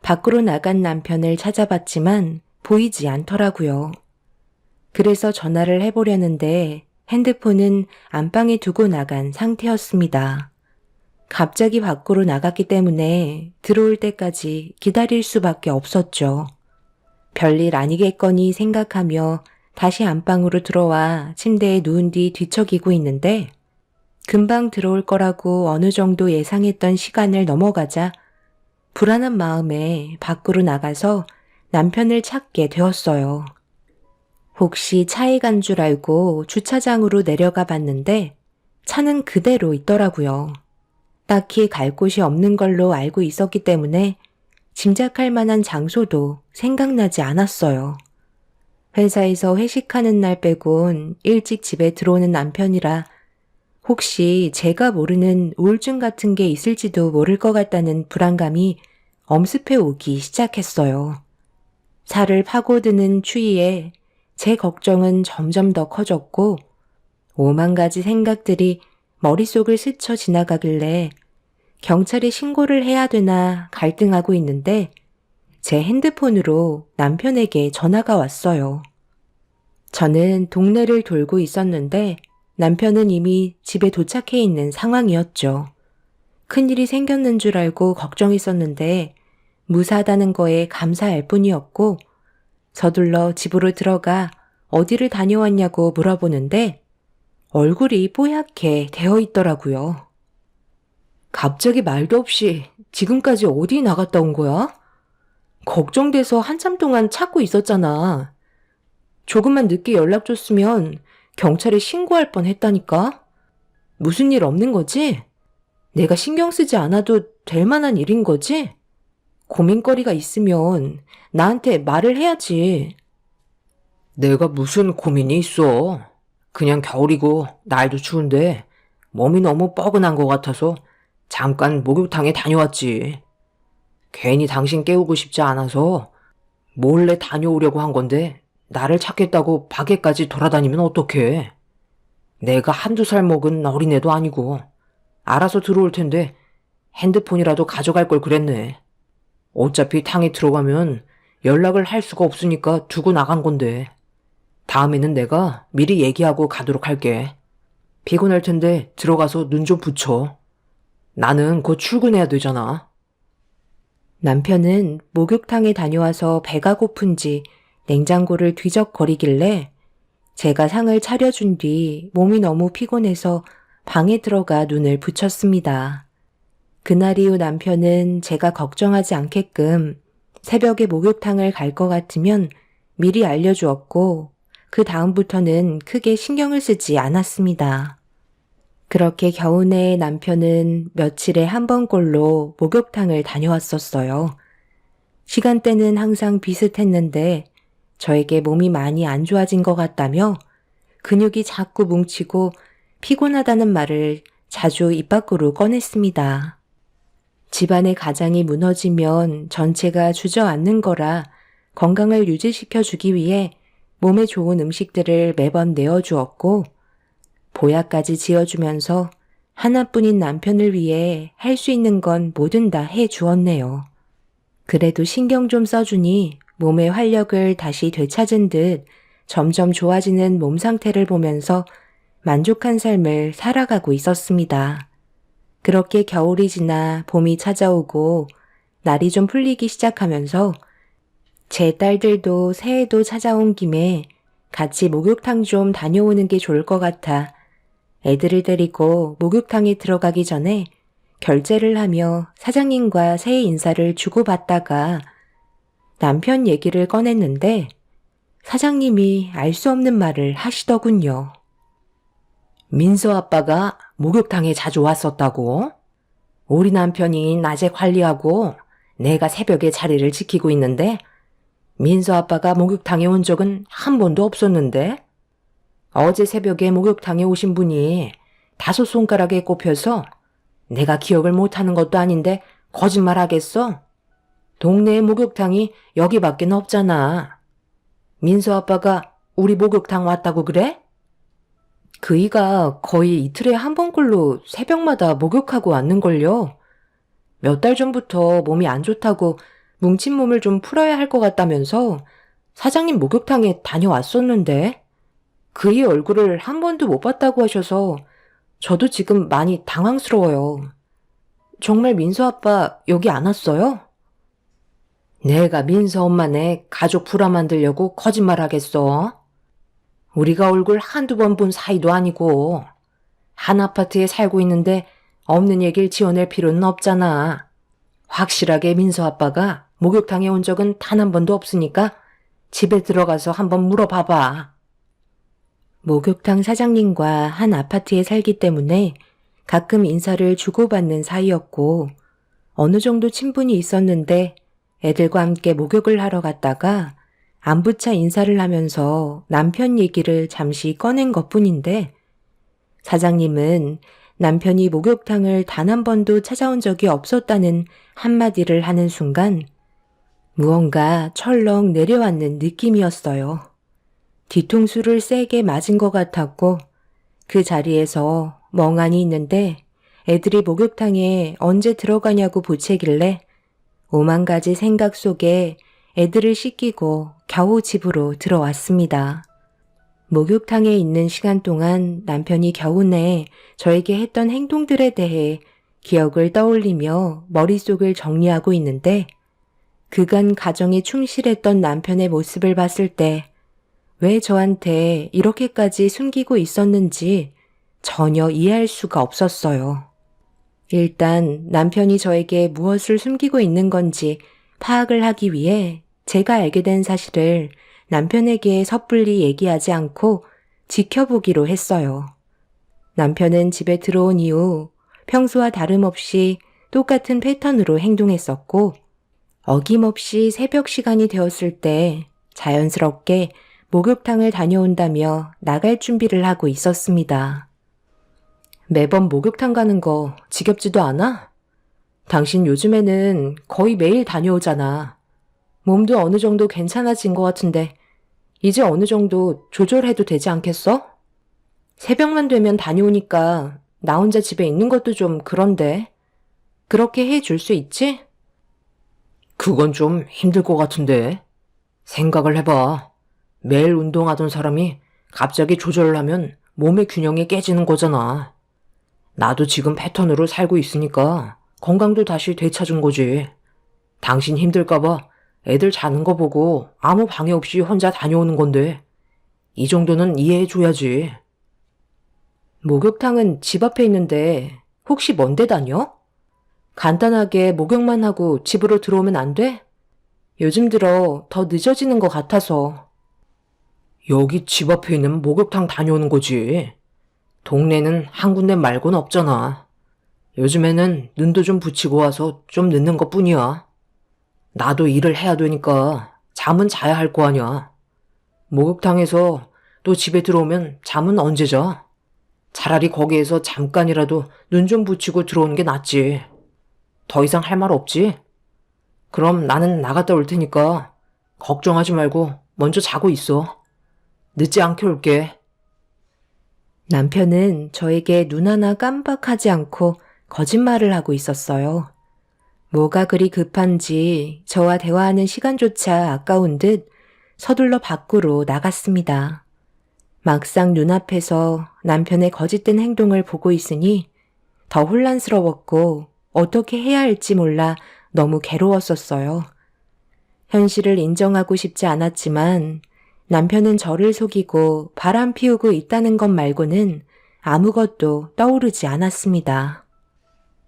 밖으로 나간 남편을 찾아봤지만 보이지 않더라고요. 그래서 전화를 해보려는데 핸드폰은 안방에 두고 나간 상태였습니다. 갑자기 밖으로 나갔기 때문에 들어올 때까지 기다릴 수밖에 없었죠. 별일 아니겠거니 생각하며 다시 안방으로 들어와 침대에 누운 뒤 뒤척이고 있는데 금방 들어올 거라고 어느 정도 예상했던 시간을 넘어가자 불안한 마음에 밖으로 나가서 남편을 찾게 되었어요. 혹시 차에 간 줄 알고 주차장으로 내려가 봤는데 차는 그대로 있더라고요. 딱히 갈 곳이 없는 걸로 알고 있었기 때문에 짐작할 만한 장소도 생각나지 않았어요. 회사에서 회식하는 날 빼곤 일찍 집에 들어오는 남편이라 혹시 제가 모르는 우울증 같은 게 있을지도 모를 것 같다는 불안감이 엄습해 오기 시작했어요. 살을 파고드는 추위에 제 걱정은 점점 더 커졌고 오만 가지 생각들이 머릿속을 스쳐 지나가길래 경찰에 신고를 해야 되나 갈등하고 있는데 제 핸드폰으로 남편에게 전화가 왔어요. 저는 동네를 돌고 있었는데 남편은 이미 집에 도착해 있는 상황이었죠. 큰일이 생겼는 줄 알고 걱정했었는데 무사하다는 거에 감사할 뿐이었고 서둘러 집으로 들어가 어디를 다녀왔냐고 물어보는데 얼굴이 뽀얗게 되어 있더라고요. 갑자기 말도 없이 지금까지 어디 나갔다 온 거야? 걱정돼서 한참 동안 찾고 있었잖아. 조금만 늦게 연락 줬으면 경찰에 신고할 뻔 했다니까? 무슨 일 없는 거지? 내가 신경 쓰지 않아도 될 만한 일인 거지? 고민거리가 있으면 나한테 말을 해야지. 내가 무슨 고민이 있어. 그냥 겨울이고 날도 추운데 몸이 너무 뻐근한 것 같아서 잠깐 목욕탕에 다녀왔지. 괜히 당신 깨우고 싶지 않아서 몰래 다녀오려고 한 건데 나를 찾겠다고 밖에까지 돌아다니면 어떡해. 내가 한두 살 먹은 어린애도 아니고 알아서 들어올 텐데 핸드폰이라도 가져갈 걸 그랬네. 어차피 탕에 들어가면 연락을 할 수가 없으니까 두고 나간 건데 다음에는 내가 미리 얘기하고 가도록 할게. 피곤할 텐데 들어가서 눈 좀 붙여. 나는 곧 출근해야 되잖아. 남편은 목욕탕에 다녀와서 배가 고픈지 냉장고를 뒤적거리길래 제가 상을 차려준 뒤 몸이 너무 피곤해서 방에 들어가 눈을 붙였습니다. 그날 이후 남편은 제가 걱정하지 않게끔 새벽에 목욕탕을 갈 것 같으면 미리 알려주었고 그 다음부터는 크게 신경을 쓰지 않았습니다. 그렇게 겨우내 남편은 며칠에 한 번꼴로 목욕탕을 다녀왔었어요. 시간대는 항상 비슷했는데 저에게 몸이 많이 안 좋아진 것 같다며 근육이 자꾸 뭉치고 피곤하다는 말을 자주 입 밖으로 꺼냈습니다. 집안의 가장이 무너지면 전체가 주저앉는 거라 건강을 유지시켜주기 위해 몸에 좋은 음식들을 매번 내어주었고 보약까지 지어주면서 하나뿐인 남편을 위해 할 수 있는 건 뭐든 다 해주었네요. 그래도 신경 좀 써주니 몸의 활력을 다시 되찾은 듯 점점 좋아지는 몸 상태를 보면서 만족한 삶을 살아가고 있었습니다. 그렇게 겨울이 지나 봄이 찾아오고 날이 좀 풀리기 시작하면서 제 딸들도 새해도 찾아온 김에 같이 목욕탕 좀 다녀오는 게 좋을 것 같아 애들을 데리고 목욕탕에 들어가기 전에 결제를 하며 사장님과 새해 인사를 주고받다가 남편 얘기를 꺼냈는데 사장님이 알 수 없는 말을 하시더군요. 민서 아빠가 목욕탕에 자주 왔었다고? 우리 남편이 낮에 관리하고 내가 새벽에 자리를 지키고 있는데 민서 아빠가 목욕탕에 온 적은 한 번도 없었는데 어제 새벽에 목욕탕에 오신 분이 5손가락에 꼽혀서 내가 기억을 못하는 것도 아닌데 거짓말 하겠어? 동네에 목욕탕이 여기밖에 없잖아. 민서 아빠가 우리 목욕탕 왔다고 그래? 그이가 거의 이틀에 한 번꼴로 새벽마다 목욕하고 왔는걸요. 몇 달 전부터 몸이 안 좋다고 뭉친 몸을 좀 풀어야 할 것 같다면서 사장님 목욕탕에 다녀왔었는데 그이 얼굴을 한 번도 못 봤다고 하셔서 저도 지금 많이 당황스러워요. 정말 민서 아빠 여기 안 왔어요? 내가 민서 엄마네 가족 불화 만들려고 거짓말 하겠어? 우리가 얼굴 한두 번 본 사이도 아니고 한 아파트에 살고 있는데 없는 얘기를 지어낼 필요는 없잖아. 확실하게 민서 아빠가 목욕탕에 온 적은 단 한 번도 없으니까 집에 들어가서 한번 물어봐봐. 목욕탕 사장님과 한 아파트에 살기 때문에 가끔 인사를 주고받는 사이였고 어느 정도 친분이 있었는데 애들과 함께 목욕을 하러 갔다가 안부차 인사를 하면서 남편 얘기를 잠시 꺼낸 것뿐인데 사장님은 남편이 목욕탕을 단 한 번도 찾아온 적이 없었다는 한마디를 하는 순간 무언가 철렁 내려앉는 느낌이었어요. 뒤통수를 세게 맞은 것 같았고 그 자리에서 멍하니 있는데 애들이 목욕탕에 언제 들어가냐고 보채길래 오만 가지 생각 속에 애들을 씻기고 겨우 집으로 들어왔습니다. 목욕탕에 있는 시간 동안 남편이 겨우내 저에게 했던 행동들에 대해 기억을 떠올리며 머릿속을 정리하고 있는데 그간 가정에 충실했던 남편의 모습을 봤을 때 왜 저한테 이렇게까지 숨기고 있었는지 전혀 이해할 수가 없었어요. 일단 남편이 저에게 무엇을 숨기고 있는 건지 파악을 하기 위해 제가 알게 된 사실을 남편에게 섣불리 얘기하지 않고 지켜보기로 했어요. 남편은 집에 들어온 이후 평소와 다름없이 똑같은 패턴으로 행동했었고 어김없이 새벽 시간이 되었을 때 자연스럽게 목욕탕을 다녀온다며 나갈 준비를 하고 있었습니다. 매번 목욕탕 가는 거 지겹지도 않아? 당신 요즘에는 거의 매일 다녀오잖아. 몸도 어느 정도 괜찮아진 것 같은데 이제 어느 정도 조절해도 되지 않겠어? 새벽만 되면 다녀오니까 나 혼자 집에 있는 것도 좀 그런데 그렇게 해줄 수 있지? 그건 좀 힘들 것 같은데. 생각을 해봐. 매일 운동하던 사람이 갑자기 조절을 하면 몸의 균형이 깨지는 거잖아. 나도 지금 패턴으로 살고 있으니까 건강도 다시 되찾은 거지. 당신 힘들까봐 애들 자는 거 보고 아무 방해 없이 혼자 다녀오는 건데 이 정도는 이해해줘야지. 목욕탕은 집 앞에 있는데 혹시 먼데 다녀? 간단하게 목욕만 하고 집으로 들어오면 안 돼? 요즘 들어 더 늦어지는 것 같아서. 여기 집 앞에 있는 목욕탕 다녀오는 거지. 동네는 한 군데 말고는 없잖아. 요즘에는 눈도 좀 붙이고 와서 좀 늦는 것 뿐이야. 나도 일을 해야 되니까 잠은 자야 할 거 아니야. 목욕탕에서 또 집에 들어오면 잠은 언제 자? 차라리 거기에서 잠깐이라도 눈 좀 붙이고 들어오는 게 낫지. 더 이상 할 말 없지? 그럼 나는 나갔다 올 테니까 걱정하지 말고 먼저 자고 있어. 늦지 않게 올게. 남편은 저에게 눈 하나 깜빡하지 않고 거짓말을 하고 있었어요. 뭐가 그리 급한지 저와 대화하는 시간조차 아까운 듯 서둘러 밖으로 나갔습니다. 막상 눈앞에서 남편의 거짓된 행동을 보고 있으니 더 혼란스러웠고 어떻게 해야 할지 몰라 너무 괴로웠었어요. 현실을 인정하고 싶지 않았지만 남편은 저를 속이고 바람 피우고 있다는 것 말고는 아무것도 떠오르지 않았습니다.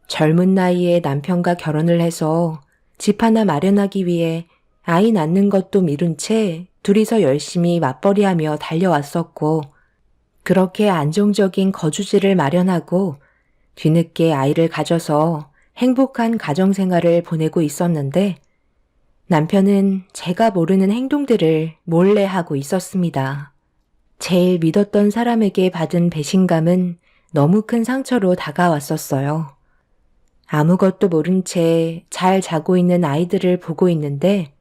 젊은 나이에 남편과 결혼을 해서 집 하나 마련하기 위해 아이 낳는 것도 미룬 채 둘이서 열심히 맞벌이하며 달려왔었고, 그렇게 안정적인 거주지를 마련하고 뒤늦게 아이를 가져서 행복한 가정생활을 보내고 있었는데, 남편은 제가 모르는 행동들을 몰래 하고 있었습니다. 제일 믿었던 사람에게 받은 배신감은 너무 큰 상처로 다가왔었어요. 아무것도 모른 채 잘 자고 있는 아이들을 보고 있는데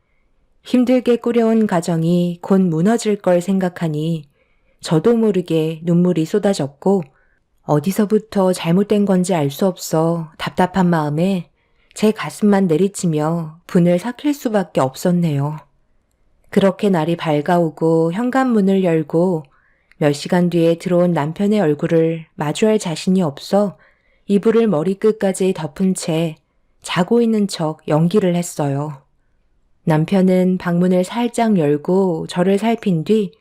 힘들게 꾸려온 가정이 곧 무너질 걸 생각하니 저도 모르게 눈물이 쏟아졌고 어디서부터 잘못된 건지 알 수 없어 답답한 마음에 제 가슴만 내리치며 분을 삭힐 수밖에 없었네요. 그렇게 날이 밝아오고 현관문을 열고 몇 시간 뒤에 들어온 남편의 얼굴을 마주할 자신이 없어 이불을 머리끝까지 덮은 채 자고 있는 척 연기를 했어요. 남편은 방문을 살짝 열고 저를 살핀 뒤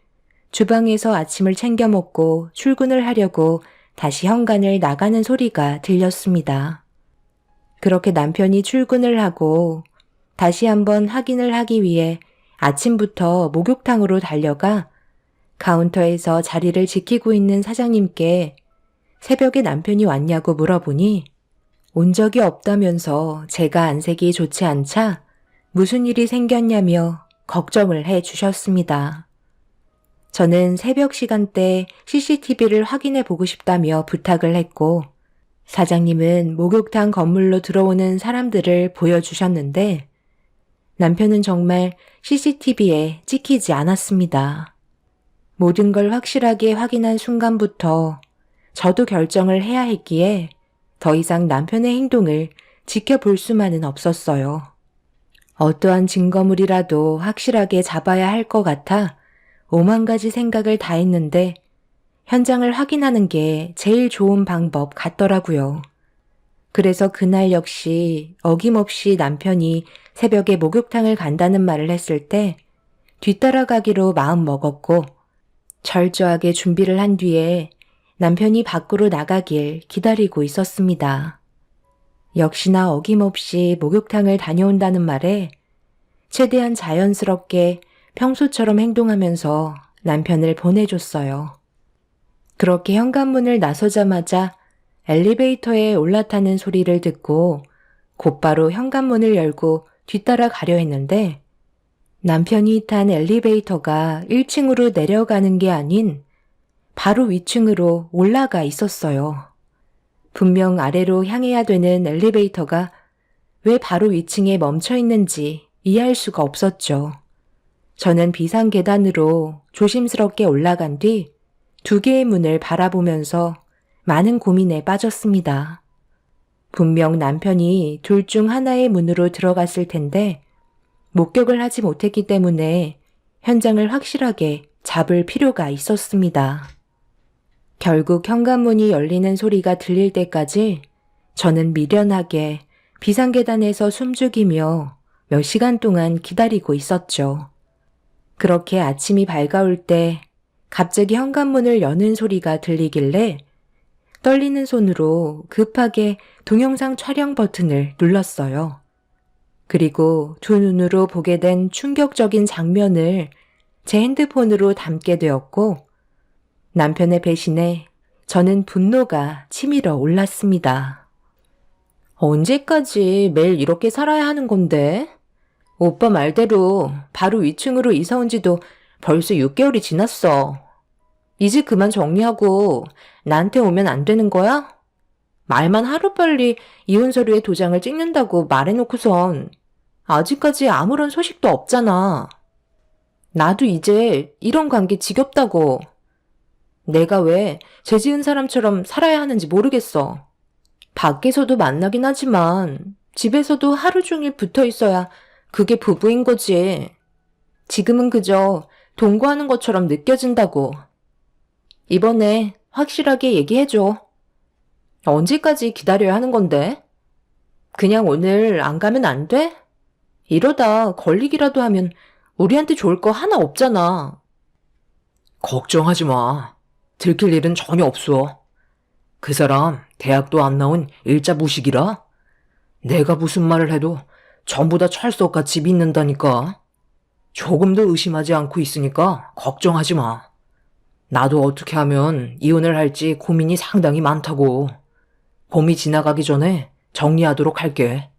주방에서 아침을 챙겨 먹고 출근을 하려고 다시 현관을 나가는 소리가 들렸습니다. 그렇게 남편이 출근을 하고 다시 한번 확인을 하기 위해 아침부터 목욕탕으로 달려가 카운터에서 자리를 지키고 있는 사장님께 새벽에 남편이 왔냐고 물어보니 온 적이 없다면서 제가 안색이 좋지 않자 무슨 일이 생겼냐며 걱정을 해 주셨습니다. 저는 새벽 시간대 CCTV를 확인해 보고 싶다며 부탁을 했고 사장님은 목욕탕 건물로 들어오는 사람들을 보여주셨는데 남편은 정말 CCTV에 찍히지 않았습니다. 모든 걸 확실하게 확인한 순간부터 저도 결정을 해야 했기에 더 이상 남편의 행동을 지켜볼 수만은 없었어요. 어떠한 증거물이라도 확실하게 잡아야 할 것 같아 5만 가지 생각을 다 했는데 현장을 확인하는 게 제일 좋은 방법 같더라고요. 그래서 그날 역시 어김없이 남편이 새벽에 목욕탕을 간다는 말을 했을 때 뒤따라가기로 마음 먹었고 철저하게 준비를 한 뒤에 남편이 밖으로 나가길 기다리고 있었습니다. 역시나 어김없이 목욕탕을 다녀온다는 말에 최대한 자연스럽게 평소처럼 행동하면서 남편을 보내줬어요. 그렇게 현관문을 나서자마자 엘리베이터에 올라타는 소리를 듣고 곧바로 현관문을 열고 뒤따라 가려 했는데 남편이 탄 엘리베이터가 1층으로 내려가는 게 아닌 바로 위층으로 올라가 있었어요. 분명 아래로 향해야 되는 엘리베이터가 왜 바로 위층에 멈춰 있는지 이해할 수가 없었죠. 저는 비상계단으로 조심스럽게 올라간 뒤 2개의 문을 바라보면서 많은 고민에 빠졌습니다. 분명 남편이 둘 중 하나의 문으로 들어갔을 텐데 목격을 하지 못했기 때문에 현장을 확실하게 잡을 필요가 있었습니다. 결국 현관문이 열리는 소리가 들릴 때까지 저는 미련하게 비상계단에서 숨죽이며 몇 시간 동안 기다리고 있었죠. 그렇게 아침이 밝아올 때 갑자기 현관문을 여는 소리가 들리길래 떨리는 손으로 급하게 동영상 촬영 버튼을 눌렀어요. 그리고 두 눈으로 보게 된 충격적인 장면을 제 핸드폰으로 담게 되었고 남편의 배신에 저는 분노가 치밀어 올랐습니다. 언제까지 매일 이렇게 살아야 하는 건데? 오빠 말대로 바로 위층으로 이사 온 지도 벌써 6개월이 지났어. 이제 그만 정리하고 나한테 오면 안 되는 거야? 말만 하루빨리 이혼 서류에 도장을 찍는다고 말해놓고선 아직까지 아무런 소식도 없잖아. 나도 이제 이런 관계 지겹다고. 내가 왜 죄 지은 사람처럼 살아야 하는지 모르겠어. 밖에서도 만나긴 하지만 집에서도 하루 종일 붙어 있어야 그게 부부인 거지. 지금은 그저 동거하는 것처럼 느껴진다고. 이번에 확실하게 얘기해줘. 언제까지 기다려야 하는 건데? 그냥 오늘 안 가면 안 돼? 이러다 걸리기라도 하면 우리한테 좋을 거 하나 없잖아. 걱정하지 마. 들킬 일은 전혀 없어. 그 사람 대학도 안 나온 일자 무식이라 내가 무슨 말을 해도 전부 다 철석같이 믿는다니까. 조금도 의심하지 않고 있으니까 걱정하지 마. 나도 어떻게 하면 이혼을 할지 고민이 상당히 많다고. 봄이 지나가기 전에 정리하도록 할게.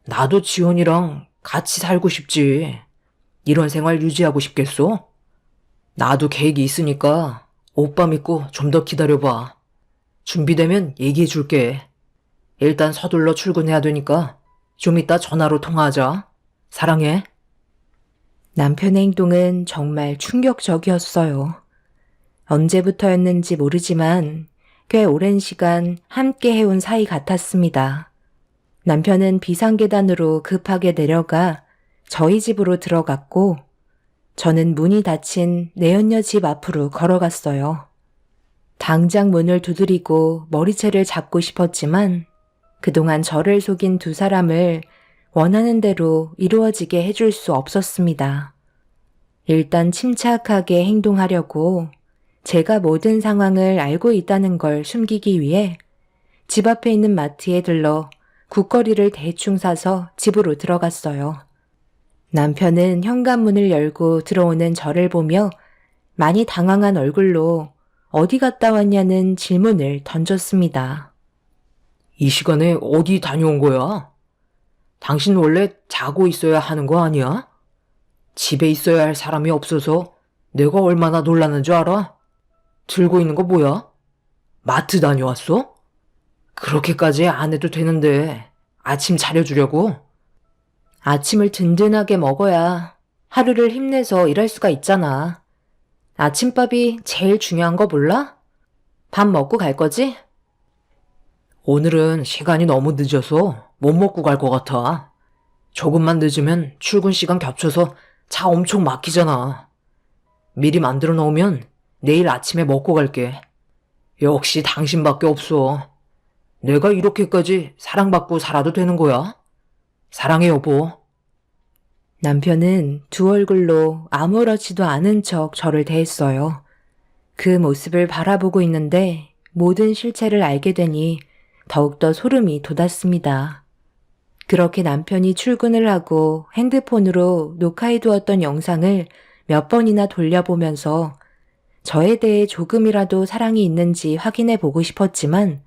나도 지원이랑 같이 살고 싶지. 이런 생활 유지하고 싶겠어? 나도 계획이 있으니까 오빠 믿고 좀 더 기다려봐. 준비되면 얘기해 줄게. 일단 서둘러 출근해야 되니까 좀 이따 전화로 통화하자. 사랑해. 남편의 행동은 정말 충격적이었어요. 언제부터였는지 모르지만 꽤 오랜 시간 함께 해온 사이 같았습니다. 남편은 비상계단으로 급하게 내려가 저희 집으로 들어갔고 저는 문이 닫힌 내연녀 집 앞으로 걸어갔어요. 당장 문을 두드리고 머리채를 잡고 싶었지만 그동안 저를 속인 두 사람을 원하는 대로 이루어지게 해줄 수 없었습니다. 일단 침착하게 행동하려고 제가 모든 상황을 알고 있다는 걸 숨기기 위해 집 앞에 있는 마트에 들러 국거리를 대충 사서 집으로 들어갔어요. 남편은 현관문을 열고 들어오는 저를 보며 많이 당황한 얼굴로 어디 갔다 왔냐는 질문을 던졌습니다. 이 시간에 어디 다녀온 거야? 당신 원래 자고 있어야 하는 거 아니야? 집에 있어야 할 사람이 없어서 내가 얼마나 놀라는 줄 알아? 들고 있는 거 뭐야? 마트 다녀왔어? 그렇게까지 안 해도 되는데 아침 차려주려고? 아침을 든든하게 먹어야 하루를 힘내서 일할 수가 있잖아. 아침밥이 제일 중요한 거 몰라? 밥 먹고 갈 거지? 오늘은 시간이 너무 늦어서 못 먹고 갈 것 같아. 조금만 늦으면 출근 시간 겹쳐서 차 엄청 막히잖아. 미리 만들어 놓으면 내일 아침에 먹고 갈게. 역시 당신밖에 없어. 내가 이렇게까지 사랑받고 살아도 되는 거야? 사랑해, 여보. 남편은 두 얼굴로 아무렇지도 않은 척 저를 대했어요. 그 모습을 바라보고 있는데 모든 실체를 알게 되니 더욱더 소름이 돋았습니다. 그렇게 남편이 출근을 하고 핸드폰으로 녹화해두었던 영상을 몇 번이나 돌려보면서 저에 대해 조금이라도 사랑이 있는지 확인해 보고 싶었지만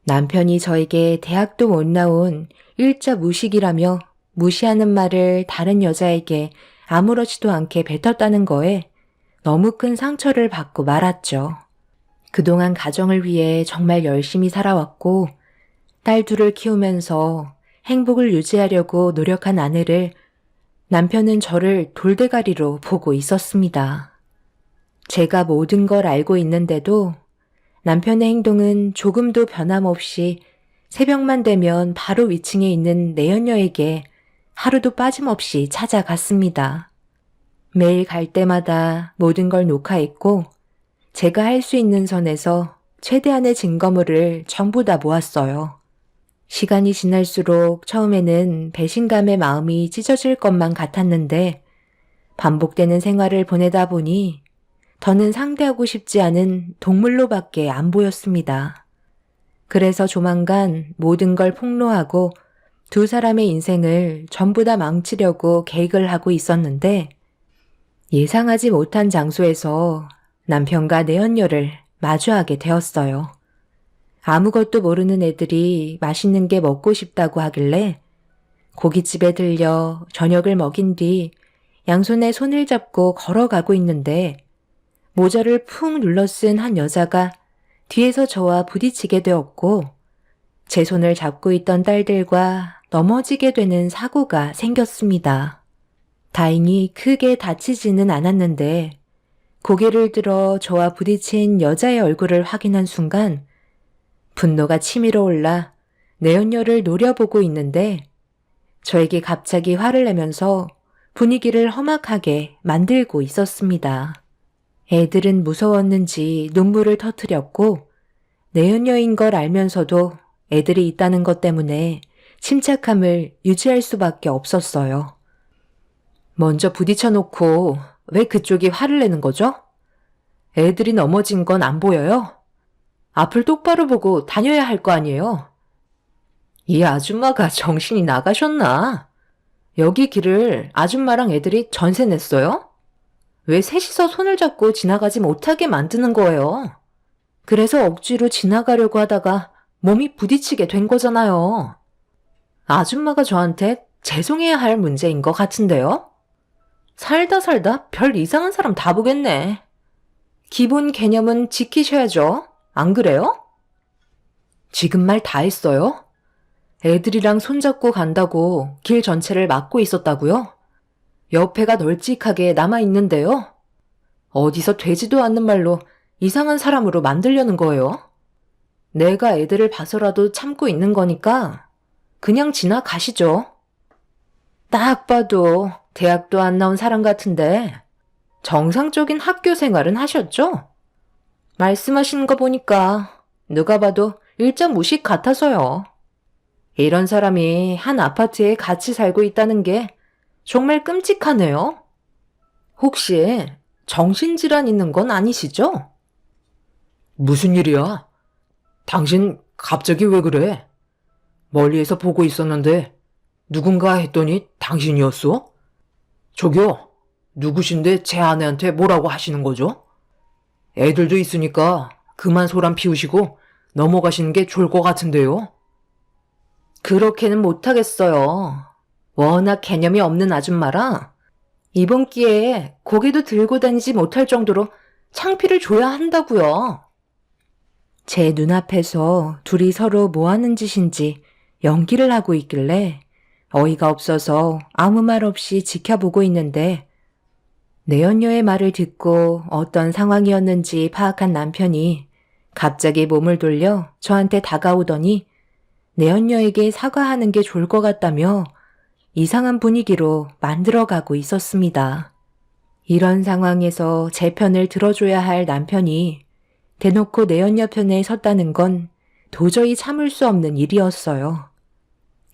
남편이 저에게 대학도 못 나온 일자 무식이라며 무시하는 말을 다른 여자에게 아무렇지도 않게 뱉었다는 거에 너무 큰 상처를 받고 말았죠. 그동안 가정을 위해 정말 열심히 살아왔고 딸 둘을 키우면서 행복을 유지하려고 노력한 아내를 남편은 저를 돌대가리로 보고 있었습니다. 제가 모든 걸 알고 있는데도 남편의 행동은 조금도 변함없이 새벽만 되면 바로 위층에 있는 내연녀에게 하루도 빠짐없이 찾아갔습니다. 매일 갈 때마다 모든 걸 녹화했고 제가 할 수 있는 선에서 최대한의 증거물을 전부 다 모았어요. 시간이 지날수록 처음에는 배신감의 마음이 찢어질 것만 같았는데 반복되는 생활을 보내다 보니 더는 상대하고 싶지 않은 동물로밖에 안 보였습니다. 그래서 조만간 모든 걸 폭로하고 두 사람의 인생을 전부 다 망치려고 계획을 하고 있었는데 예상하지 못한 장소에서 남편과 내연녀를 마주하게 되었어요. 아무것도 모르는 애들이 맛있는 게 먹고 싶다고 하길래 고깃집에 들려 저녁을 먹인 뒤 양손에 손을 잡고 걸어가고 있는데 모자를 푹 눌러 쓴 한 여자가 뒤에서 저와 부딪히게 되었고 제 손을 잡고 있던 딸들과 넘어지게 되는 사고가 생겼습니다. 다행히 크게 다치지는 않았는데 고개를 들어 저와 부딪힌 여자의 얼굴을 확인한 순간 분노가 치밀어 올라 내연녀를 노려보고 있는데 저에게 갑자기 화를 내면서 분위기를 험악하게 만들고 있었습니다. 애들은 무서웠는지 눈물을 터뜨렸고 내연녀인 걸 알면서도 애들이 있다는 것 때문에 침착함을 유지할 수밖에 없었어요. 먼저 부딪혀놓고 왜 그쪽이 화를 내는 거죠? 애들이 넘어진 건 안 보여요? 앞을 똑바로 보고 다녀야 할 거 아니에요? 이 아줌마가 정신이 나가셨나? 여기 길을 아줌마랑 애들이 전세 냈어요? 왜 셋이서 손을 잡고 지나가지 못하게 만드는 거예요? 그래서 억지로 지나가려고 하다가 몸이 부딪히게 된 거잖아요. 아줌마가 저한테 죄송해야 할 문제인 것 같은데요? 살다 별 이상한 사람 다 보겠네. 기본 개념은 지키셔야죠. 안 그래요? 지금 말 다 했어요? 애들이랑 손잡고 간다고 길 전체를 막고 있었다고요? 옆에가 널찍하게 남아있는데요? 어디서 되지도 않는 말로 이상한 사람으로 만들려는 거예요? 내가 애들을 봐서라도 참고 있는 거니까 그냥 지나가시죠. 딱 봐도 대학도 안 나온 사람 같은데 정상적인 학교 생활은 하셨죠? 말씀하시는 거 보니까 누가 봐도 일자 무식 같아서요. 이런 사람이 한 아파트에 같이 살고 있다는 게 정말 끔찍하네요. 혹시 정신질환 있는 건 아니시죠? 무슨 일이야? 당신 갑자기 왜 그래? 멀리에서 보고 있었는데 누군가 했더니 당신이었어? 저기요, 누구신데 제 아내한테 뭐라고 하시는 거죠? 애들도 있으니까 그만 소란 피우시고 넘어가시는 게 좋을 것 같은데요. 그렇게는 못하겠어요. 워낙 개념이 없는 아줌마라 이번 기회에 고개도 들고 다니지 못할 정도로 창피를 줘야 한다고요. 제 눈앞에서 둘이 서로 뭐 하는 짓인지 연기를 하고 있길래 어이가 없어서 아무 말 없이 지켜보고 있는데 내연녀의 말을 듣고 어떤 상황이었는지 파악한 남편이 갑자기 몸을 돌려 저한테 다가오더니 내연녀에게 사과하는 게 좋을 것 같다며 이상한 분위기로 만들어가고 있었습니다. 이런 상황에서 제 편을 들어줘야 할 남편이 대놓고 내연녀 편에 섰다는 건 도저히 참을 수 없는 일이었어요.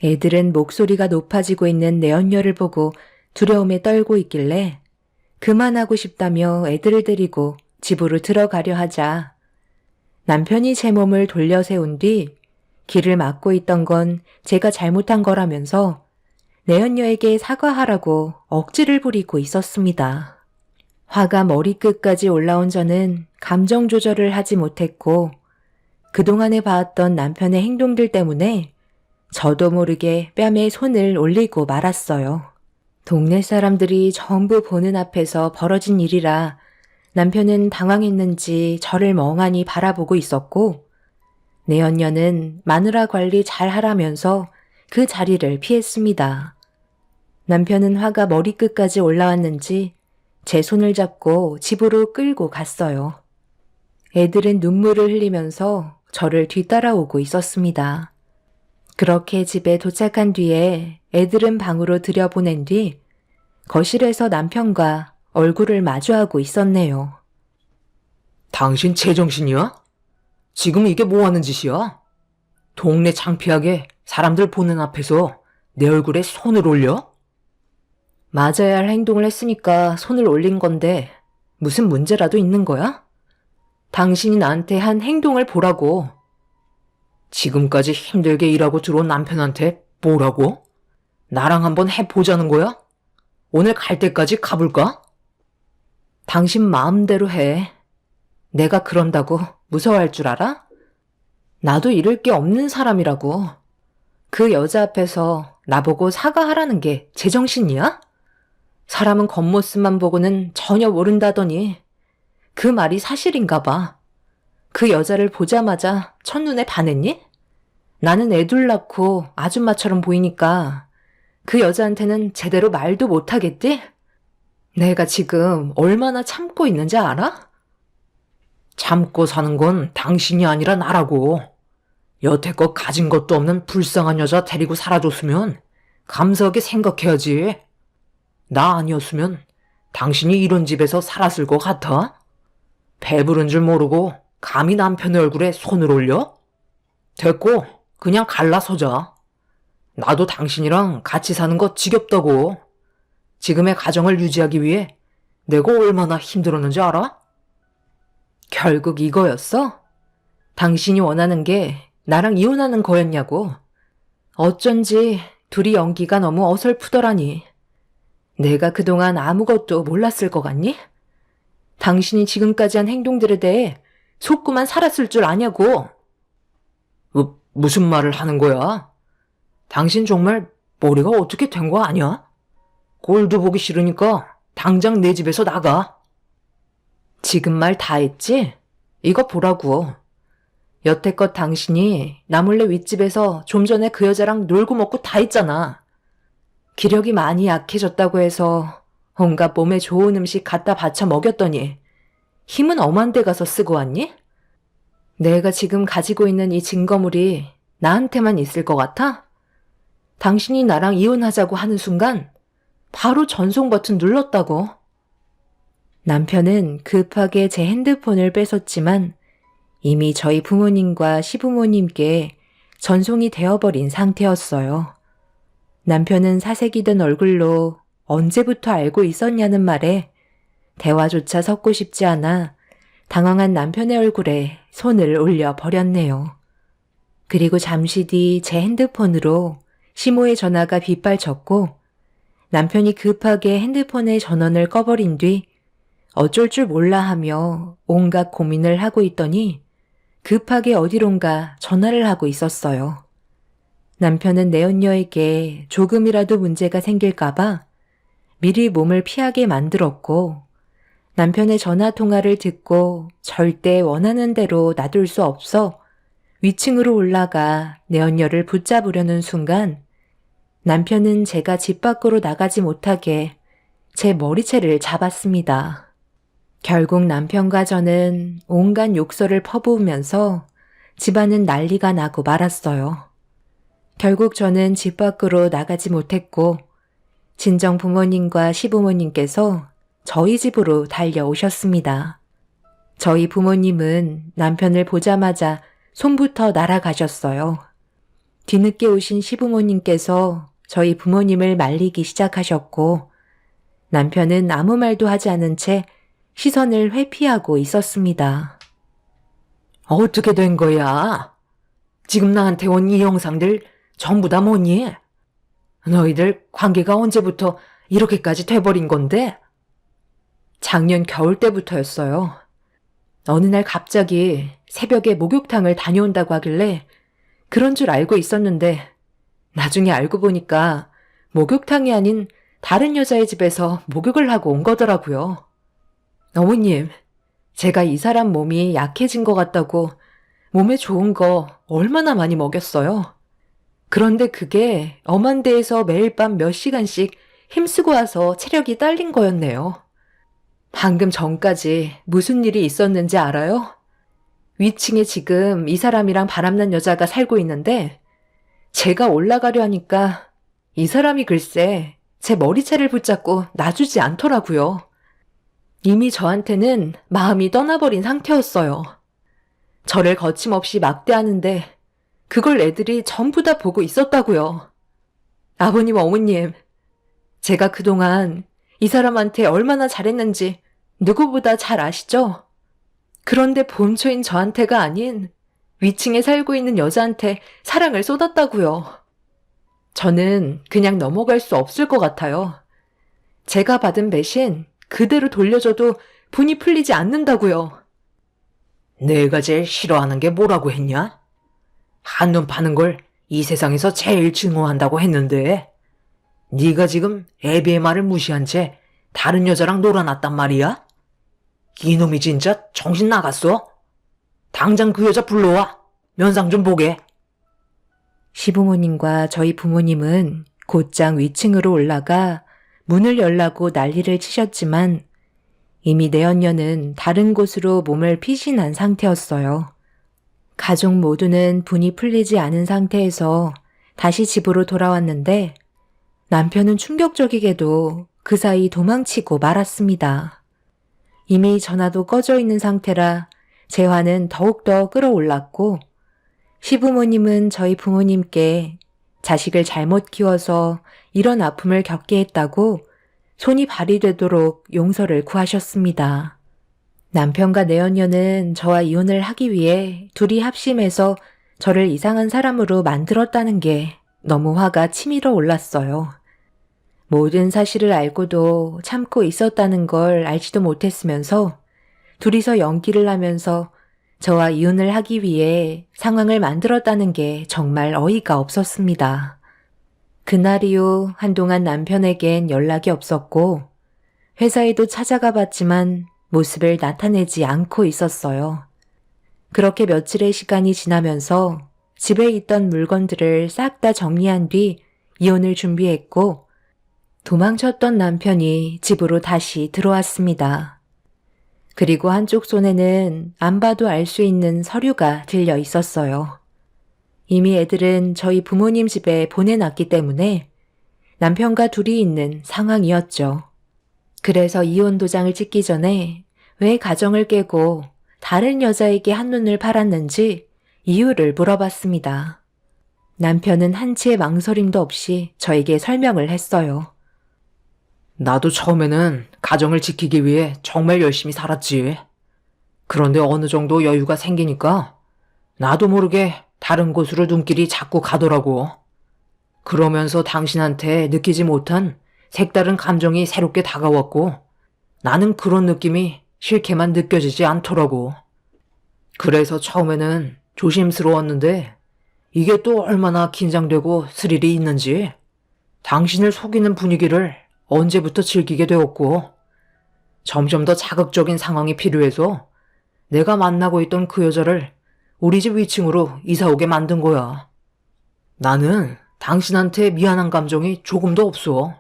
애들은 목소리가 높아지고 있는 내연녀를 보고 두려움에 떨고 있길래 그만하고 싶다며 애들을 데리고 집으로 들어가려 하자 남편이 제 몸을 돌려 세운 뒤 길을 막고 있던 건 제가 잘못한 거라면서 내연녀에게 사과하라고 억지를 부리고 있었습니다. 화가 머리끝까지 올라온 저는 감정 조절을 하지 못했고 그동안에 봐왔던 남편의 행동들 때문에 저도 모르게 뺨에 손을 올리고 말았어요. 동네 사람들이 전부 보는 앞에서 벌어진 일이라 남편은 당황했는지 저를 멍하니 바라보고 있었고 내연녀는 마누라 관리 잘 하라면서 그 자리를 피했습니다. 남편은 화가 머리끝까지 올라왔는지 제 손을 잡고 집으로 끌고 갔어요. 애들은 눈물을 흘리면서 저를 뒤따라오고 있었습니다. 그렇게 집에 도착한 뒤에 애들은 방으로 들여보낸 뒤 거실에서 남편과 얼굴을 마주하고 있었네요. 당신 제정신이야? 지금 이게 뭐 하는 짓이야? 동네 창피하게 사람들 보는 앞에서 내 얼굴에 손을 올려? 맞아야 할 행동을 했으니까 손을 올린 건데 무슨 문제라도 있는 거야? 당신이 나한테 한 행동을 보라고. 지금까지 힘들게 일하고 들어온 남편한테 뭐라고? 나랑 한번 해보자는 거야? 오늘 갈 때까지 가볼까? 당신 마음대로 해. 내가 그런다고 무서워할 줄 알아? 나도 잃을 게 없는 사람이라고. 그 여자 앞에서 나보고 사과하라는 게 제정신이야? 사람은 겉모습만 보고는 전혀 모른다더니 그 말이 사실인가 봐. 그 여자를 보자마자 첫눈에 반했니? 나는 애둘 낳고 아줌마처럼 보이니까 그 여자한테는 제대로 말도 못하겠지? 내가 지금 얼마나 참고 있는지 알아? 참고 사는 건 당신이 아니라 나라고. 여태껏 가진 것도 없는 불쌍한 여자 데리고 살아줬으면 감사하게 생각해야지. 나 아니었으면 당신이 이런 집에서 살았을 것 같아? 배부른 줄 모르고 감히 남편의 얼굴에 손을 올려? 됐고, 그냥 갈라서자. 나도 당신이랑 같이 사는 거 지겹다고. 지금의 가정을 유지하기 위해 내가 얼마나 힘들었는지 알아? 결국 이거였어? 당신이 원하는 게 나랑 이혼하는 거였냐고. 어쩐지 둘이 연기가 너무 어설프더라니. 내가 그동안 아무것도 몰랐을 것 같니? 당신이 지금까지 한 행동들에 대해 속고만 살았을 줄 아냐고. 무슨 말을 하는 거야? 당신 정말 머리가 어떻게 된 거 아니야? 꼴도 보기 싫으니까 당장 내 집에서 나가. 지금 말 다 했지? 이거 보라고. 여태껏 당신이 나 몰래 윗집에서 좀 전에 그 여자랑 놀고 먹고 다 했잖아. 기력이 많이 약해졌다고 해서 온갖 몸에 좋은 음식 갖다 바쳐 먹였더니 힘은 엄한 데 가서 쓰고 왔니? 내가 지금 가지고 있는 이 증거물이 나한테만 있을 것 같아? 당신이 나랑 이혼하자고 하는 순간 바로 전송 버튼 눌렀다고. 남편은 급하게 제 핸드폰을 뺏었지만 이미 저희 부모님과 시부모님께 전송이 되어버린 상태였어요. 남편은 사색이 든 얼굴로 언제부터 알고 있었냐는 말에 대화조차 섞고 싶지 않아 당황한 남편의 얼굴에 손을 올려 버렸네요. 그리고 잠시 뒤 제 핸드폰으로 시모의 전화가 빗발쳤고 남편이 급하게 핸드폰의 전원을 꺼버린 뒤 어쩔 줄 몰라 하며 온갖 고민을 하고 있더니 급하게 어디론가 전화를 하고 있었어요. 남편은 내연녀에게 조금이라도 문제가 생길까봐 미리 몸을 피하게 만들었고 남편의 전화 통화를 듣고 절대 원하는 대로 놔둘 수 없어 위층으로 올라가 내연녀를 붙잡으려는 순간 남편은 제가 집 밖으로 나가지 못하게 제 머리채를 잡았습니다. 결국 남편과 저는 온갖 욕설을 퍼부으면서 집안은 난리가 나고 말았어요. 결국 저는 집 밖으로 나가지 못했고 친정 부모님과 시부모님께서 저희 집으로 달려오셨습니다. 저희 부모님은 남편을 보자마자 손부터 날아가셨어요. 뒤늦게 오신 시부모님께서 저희 부모님을 말리기 시작하셨고 남편은 아무 말도 하지 않은 채 시선을 회피하고 있었습니다. 어떻게 된 거야? 지금 나한테 온 이 영상들 전부 다 뭐니? 너희들 관계가 언제부터 이렇게까지 돼버린 건데? 작년 겨울 때부터였어요. 어느 날 갑자기 새벽에 목욕탕을 다녀온다고 하길래 그런 줄 알고 있었는데 나중에 알고 보니까 목욕탕이 아닌 다른 여자의 집에서 목욕을 하고 온 거더라고요. 어머님, 제가 이 사람 몸이 약해진 것 같다고 몸에 좋은 거 얼마나 많이 먹였어요. 그런데 그게 엄한 데에서 매일 밤 몇 시간씩 힘쓰고 와서 체력이 딸린 거였네요. 방금 전까지 무슨 일이 있었는지 알아요? 위층에 지금 이 사람이랑 바람난 여자가 살고 있는데 제가 올라가려 하니까 이 사람이 글쎄 제 머리채를 붙잡고 놔주지 않더라고요. 이미 저한테는 마음이 떠나버린 상태였어요. 저를 거침없이 막대하는데 그걸 애들이 전부 다 보고 있었다고요. 아버님, 어머님, 제가 그동안 이 사람한테 얼마나 잘했는지 누구보다 잘 아시죠? 그런데 본초인 저한테가 아닌 위층에 살고 있는 여자한테 사랑을 쏟았다고요. 저는 그냥 넘어갈 수 없을 것 같아요. 제가 받은 배신 그대로 돌려줘도 분이 풀리지 않는다고요. 내가 제일 싫어하는 게 뭐라고 했냐? 한눈 파는 걸 이 세상에서 제일 증오한다고 했는데 네가 지금 애비의 말을 무시한 채 다른 여자랑 놀아놨단 말이야? 이놈이 진짜 정신 나갔어? 당장 그 여자 불러와. 면상 좀 보게. 시부모님과 저희 부모님은 곧장 위층으로 올라가 문을 열라고 난리를 치셨지만 이미 내연녀는 다른 곳으로 몸을 피신한 상태였어요. 가족 모두는 분이 풀리지 않은 상태에서 다시 집으로 돌아왔는데 남편은 충격적이게도 그 사이 도망치고 말았습니다. 이미 전화도 꺼져 있는 상태라 제 화는 더욱더 끌어올랐고 시부모님은 저희 부모님께 자식을 잘못 키워서 이런 아픔을 겪게 했다고 손이 발휘되도록 용서를 구하셨습니다. 남편과 내연녀는 저와 이혼을 하기 위해 둘이 합심해서 저를 이상한 사람으로 만들었다는 게 너무 화가 치밀어 올랐어요. 모든 사실을 알고도 참고 있었다는 걸 알지도 못했으면서 둘이서 연기를 하면서 저와 이혼을 하기 위해 상황을 만들었다는 게 정말 어이가 없었습니다. 그날 이후 한동안 남편에겐 연락이 없었고 회사에도 찾아가 봤지만 모습을 나타내지 않고 있었어요. 그렇게 며칠의 시간이 지나면서 집에 있던 물건들을 싹 다 정리한 뒤 이혼을 준비했고 도망쳤던 남편이 집으로 다시 들어왔습니다. 그리고 한쪽 손에는 안 봐도 알 수 있는 서류가 들려 있었어요. 이미 애들은 저희 부모님 집에 보내놨기 때문에 남편과 둘이 있는 상황이었죠. 그래서 이혼 도장을 찍기 전에 왜 가정을 깨고 다른 여자에게 한눈을 팔았는지 이유를 물어봤습니다. 남편은 한치의 망설임도 없이 저에게 설명을 했어요. 나도 처음에는 가정을 지키기 위해 정말 열심히 살았지. 그런데 어느 정도 여유가 생기니까 나도 모르게 다른 곳으로 눈길이 자꾸 가더라고. 그러면서 당신한테 느끼지 못한 색다른 감정이 새롭게 다가왔고 나는 그런 느낌이 싫게만 느껴지지 않더라고. 그래서 처음에는 조심스러웠는데 이게 또 얼마나 긴장되고 스릴이 있는지 당신을 속이는 분위기를 언제부터 즐기게 되었고 점점 더 자극적인 상황이 필요해서 내가 만나고 있던 그 여자를 우리 집 위층으로 이사오게 만든 거야. 나는 당신한테 미안한 감정이 조금도 없어.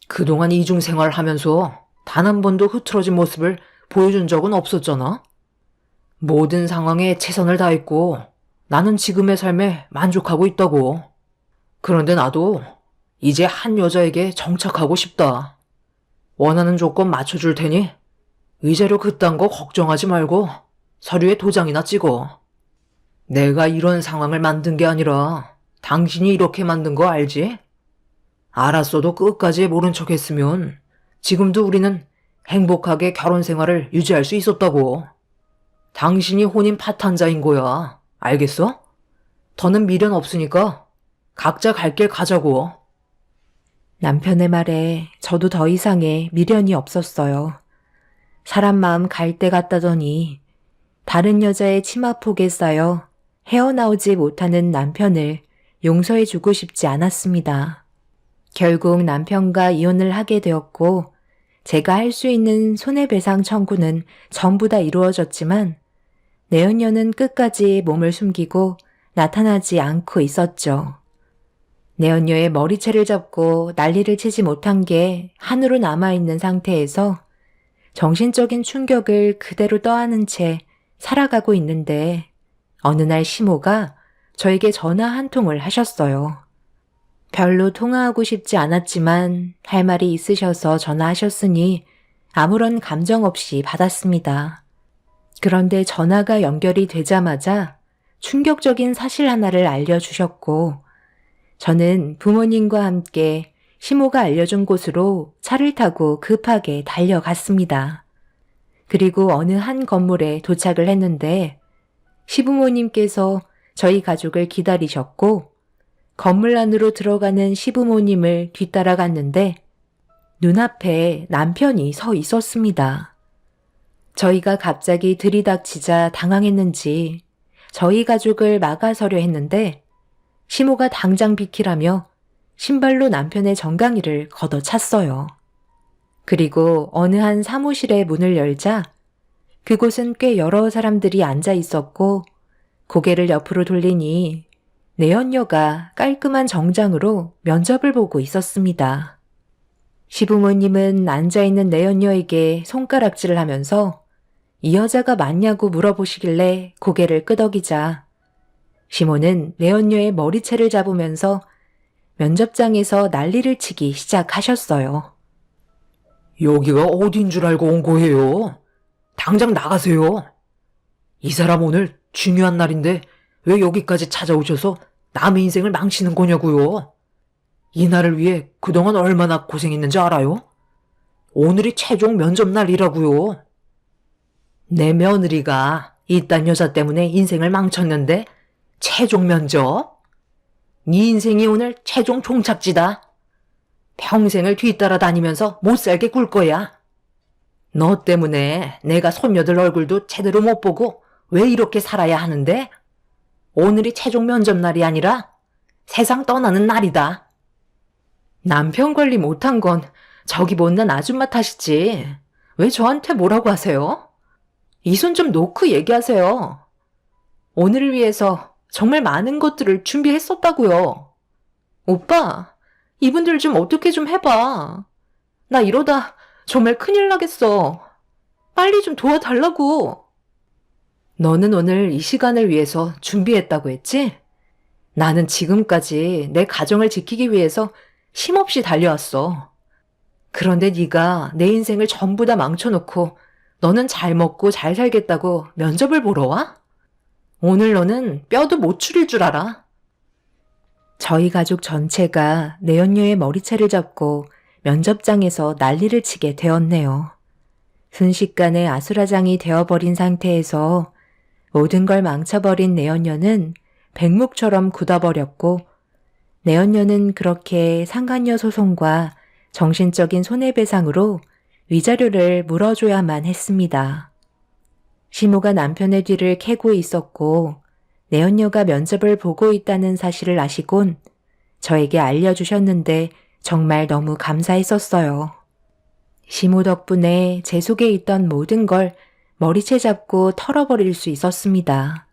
그동안 이중생활 하면서 단 한 번도 흐트러진 모습을 보여준 적은 없었잖아. 모든 상황에 최선을 다했고 나는 지금의 삶에 만족하고 있다고. 그런데 나도 이제 한 여자에게 정착하고 싶다. 원하는 조건 맞춰줄 테니 의자료 그딴 거 걱정하지 말고 서류에 도장이나 찍어. 내가 이런 상황을 만든 게 아니라 당신이 이렇게 만든 거 알지? 알았어도 끝까지 모른 척 했으면 지금도 우리는 행복하게 결혼 생활을 유지할 수 있었다고. 당신이 혼인 파탄자인 거야. 알겠어? 더는 미련 없으니까 각자 갈 길 가자고. 남편의 말에 저도 더 이상의 미련이 없었어요. 사람 마음 갈 때 같다더니 다른 여자의 치마폭에 쌓여 헤어나오지 못하는 남편을 용서해주고 싶지 않았습니다. 결국 남편과 이혼을 하게 되었고 제가 할 수 있는 손해배상 청구는 전부 다 이루어졌지만 내연녀는 끝까지 몸을 숨기고 나타나지 않고 있었죠. 내연녀의 머리채를 잡고 난리를 치지 못한 게 한으로 남아있는 상태에서 정신적인 충격을 그대로 떠안은 채 살아가고 있는데 어느 날 시모가 저에게 전화 한 통을 하셨어요. 별로 통화하고 싶지 않았지만 할 말이 있으셔서 전화하셨으니 아무런 감정 없이 받았습니다. 그런데 전화가 연결이 되자마자 충격적인 사실 하나를 알려주셨고 저는 부모님과 함께 시모가 알려준 곳으로 차를 타고 급하게 달려갔습니다. 그리고 어느 한 건물에 도착을 했는데 시부모님께서 저희 가족을 기다리셨고 건물 안으로 들어가는 시부모님을 뒤따라갔는데 눈앞에 남편이 서 있었습니다. 저희가 갑자기 들이닥치자 당황했는지 저희 가족을 막아서려 했는데 시모가 당장 비키라며 신발로 남편의 정강이를 걷어찼어요. 그리고 어느 한 사무실의 문을 열자 그곳은 꽤 여러 사람들이 앉아 있었고 고개를 옆으로 돌리니 내연녀가 깔끔한 정장으로 면접을 보고 있었습니다. 시부모님은 앉아있는 내연녀에게 손가락질을 하면서 이 여자가 맞냐고 물어보시길래 고개를 끄덕이자 시모는 내연녀의 머리채를 잡으면서 면접장에서 난리를 치기 시작하셨어요. 여기가 어딘 줄 알고 온 거예요? 당장 나가세요. 이 사람 오늘 중요한 날인데 왜 여기까지 찾아오셔서 남의 인생을 망치는 거냐고요? 이 날을 위해 그동안 얼마나 고생했는지 알아요? 오늘이 최종 면접 날이라고요. 내 며느리가 이딴 여자 때문에 인생을 망쳤는데 최종 면접? 네 인생이 오늘 최종 종착지다. 평생을 뒤따라 다니면서 못 살게 굴 거야. 너 때문에 내가 손녀들 얼굴도 제대로 못 보고 왜 이렇게 살아야 하는데? 오늘이 최종 면접 날이 아니라 세상 떠나는 날이다. 남편 관리 못한 건 저기 못난 아줌마 탓이지. 왜 저한테 뭐라고 하세요? 이 손 좀 놓고 얘기하세요. 오늘을 위해서 정말 많은 것들을 준비했었다고요. 오빠, 이분들 좀 어떻게 좀 해봐. 나 이러다 정말 큰일 나겠어. 빨리 좀 도와달라고. 너는 오늘 이 시간을 위해서 준비했다고 했지? 나는 지금까지 내 가정을 지키기 위해서 쉼없이 달려왔어. 그런데 네가 내 인생을 전부 다 망쳐놓고 너는 잘 먹고 잘 살겠다고 면접을 보러 와? 오늘 너는 뼈도 못 추릴 줄 알아. 저희 가족 전체가 내연녀의 머리채를 잡고 면접장에서 난리를 치게 되었네요. 순식간에 아수라장이 되어버린 상태에서 모든 걸 망쳐버린 내연녀는 백목처럼 굳어버렸고 내연녀는 그렇게 상간녀 소송과 정신적인 손해배상으로 위자료를 물어줘야만 했습니다. 시모가 남편의 뒤를 캐고 있었고 내연녀가 면접을 보고 있다는 사실을 아시곤 저에게 알려주셨는데 정말 너무 감사했었어요. 시모 덕분에 제 속에 있던 모든 걸 머리채 잡고 털어버릴 수 있었습니다.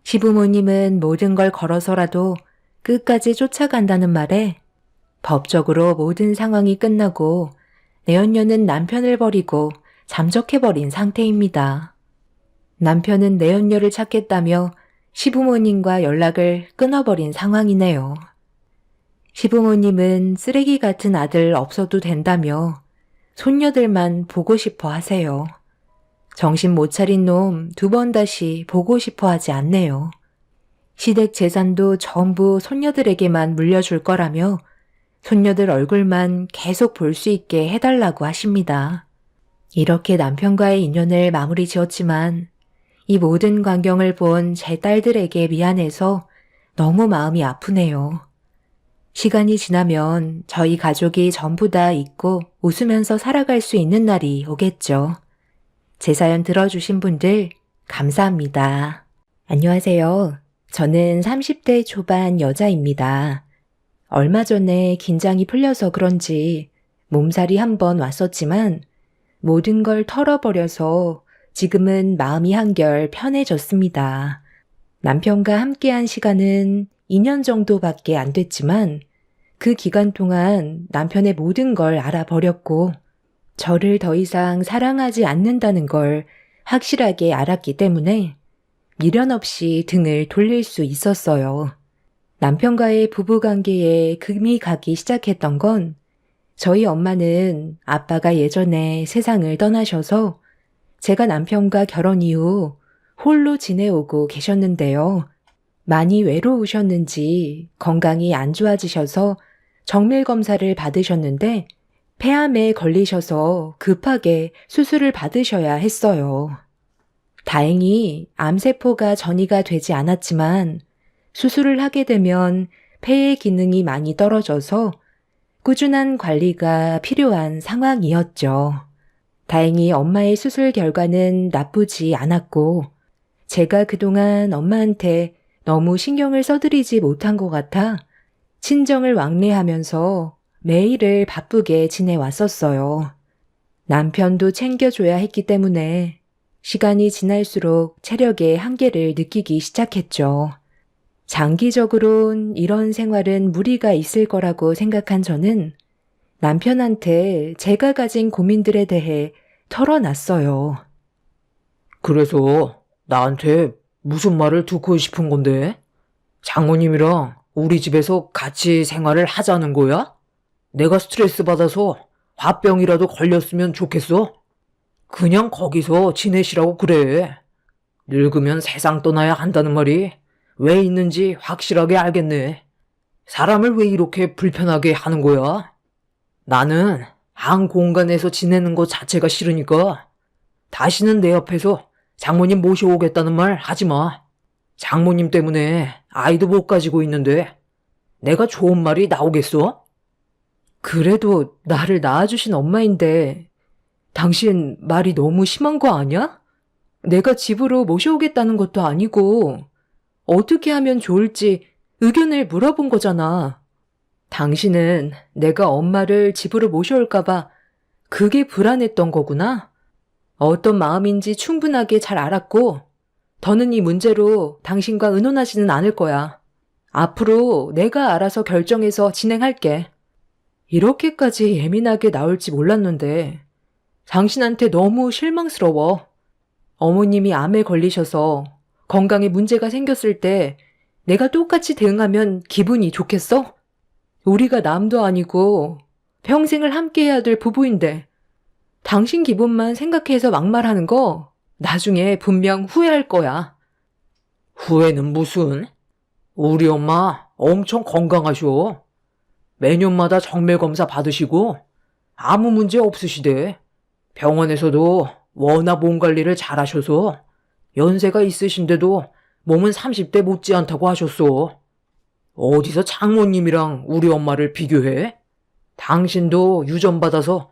시부모님은 모든 걸 걸어서라도 끝까지 쫓아간다는 말에 법적으로 모든 상황이 끝나고 내연녀는 남편을 버리고 잠적해버린 상태입니다. 남편은 내연녀를 찾겠다며 시부모님과 연락을 끊어버린 상황이네요. 시부모님은 쓰레기 같은 아들 없어도 된다며 손녀들만 보고 싶어 하세요. 정신 못 차린 놈 2번 다시 보고 싶어 하지 않네요. 시댁 재산도 전부 손녀들에게만 물려줄 거라며 손녀들 얼굴만 계속 볼 수 있게 해달라고 하십니다. 이렇게 남편과의 인연을 마무리 지었지만 이 모든 광경을 본 제 딸들에게 미안해서 너무 마음이 아프네요. 시간이 지나면 저희 가족이 전부 다 잊고 웃으면서 살아갈 수 있는 날이 오겠죠. 제 사연 들어주신 분들 감사합니다. 안녕하세요. 저는 30대 초반 여자입니다. 얼마 전에 긴장이 풀려서 그런지 몸살이 한번 왔었지만 모든 걸 털어버려서 지금은 마음이 한결 편해졌습니다. 남편과 함께한 시간은 2년 정도밖에 안 됐지만 그 기간 동안 남편의 모든 걸 알아버렸고 저를 더 이상 사랑하지 않는다는 걸 확실하게 알았기 때문에 미련 없이 등을 돌릴 수 있었어요. 남편과의 부부관계에 금이 가기 시작했던 건 저희 엄마는 아빠가 예전에 세상을 떠나셔서 제가 남편과 결혼 이후 홀로 지내오고 계셨는데요. 많이 외로우셨는지 건강이 안 좋아지셔서 정밀 검사를 받으셨는데 폐암에 걸리셔서 급하게 수술을 받으셔야 했어요. 다행히 암세포가 전이가 되지 않았지만 수술을 하게 되면 폐의 기능이 많이 떨어져서 꾸준한 관리가 필요한 상황이었죠. 다행히 엄마의 수술 결과는 나쁘지 않았고 제가 그동안 엄마한테 너무 신경을 써드리지 못한 것 같아 친정을 왕래하면서 매일을 바쁘게 지내왔었어요. 남편도 챙겨줘야 했기 때문에 시간이 지날수록 체력의 한계를 느끼기 시작했죠. 장기적으론 이런 생활은 무리가 있을 거라고 생각한 저는 남편한테 제가 가진 고민들에 대해 털어놨어요. 그래서 나한테 무슨 말을 듣고 싶은 건데? 장모님이랑 우리 집에서 같이 생활을 하자는 거야? 내가 스트레스 받아서 화병이라도 걸렸으면 좋겠어? 그냥 거기서 지내시라고 그래. 늙으면 세상 떠나야 한다는 말이 왜 있는지 확실하게 알겠네. 사람을 왜 이렇게 불편하게 하는 거야? 나는 한 공간에서 지내는 것 자체가 싫으니까 다시는 내 옆에서 장모님 모셔오겠다는 말 하지 마. 장모님 때문에 아이도 못 가지고 있는데 내가 좋은 말이 나오겠어? 그래도 나를 낳아주신 엄마인데 당신 말이 너무 심한 거 아니야? 내가 집으로 모셔오겠다는 것도 아니고 어떻게 하면 좋을지 의견을 물어본 거잖아. 당신은 내가 엄마를 집으로 모셔올까봐 그게 불안했던 거구나. 어떤 마음인지 충분하게 잘 알았고 더는 이 문제로 당신과 의논하지는 않을 거야. 앞으로 내가 알아서 결정해서 진행할게. 이렇게까지 예민하게 나올지 몰랐는데 당신한테 너무 실망스러워. 어머님이 암에 걸리셔서 건강에 문제가 생겼을 때 내가 똑같이 대응하면 기분이 좋겠어? 우리가 남도 아니고 평생을 함께해야 될 부부인데 당신 기분만 생각해서 막말하는 거 나중에 분명 후회할 거야. 후회는 무슨? 우리 엄마 엄청 건강하셔. 매년마다 정밀검사 받으시고 아무 문제 없으시대. 병원에서도 워낙 몸 관리를 잘하셔서 연세가 있으신데도 몸은 30대 못지않다고 하셨어. 어디서 장모님이랑 우리 엄마를 비교해? 당신도 유전받아서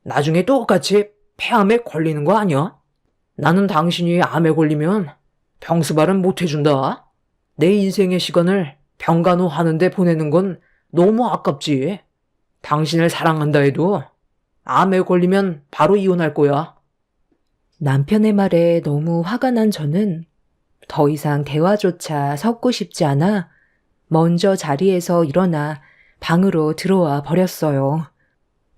나중에 똑같이 폐암에 걸리는 거 아니야? 나는 당신이 암에 걸리면 병수발은 못 해준다. 내 인생의 시간을 병간호 하는데 보내는 건 너무 아깝지. 당신을 사랑한다 해도 암에 걸리면 바로 이혼할 거야. 남편의 말에 너무 화가 난 저는 더 이상 대화조차 섞고 싶지 않아 먼저 자리에서 일어나 방으로 들어와 버렸어요.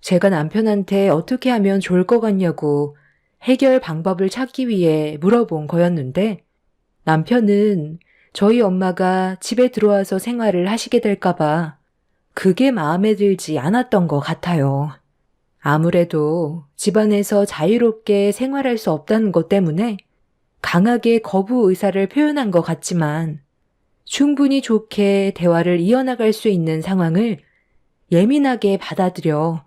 제가 남편한테 어떻게 하면 좋을 것 같냐고 해결 방법을 찾기 위해 물어본 거였는데 남편은 저희 엄마가 집에 들어와서 생활을 하시게 될까봐 그게 마음에 들지 않았던 것 같아요. 아무래도 집안에서 자유롭게 생활할 수 없다는 것 때문에 강하게 거부 의사를 표현한 것 같지만 충분히 좋게 대화를 이어나갈 수 있는 상황을 예민하게 받아들여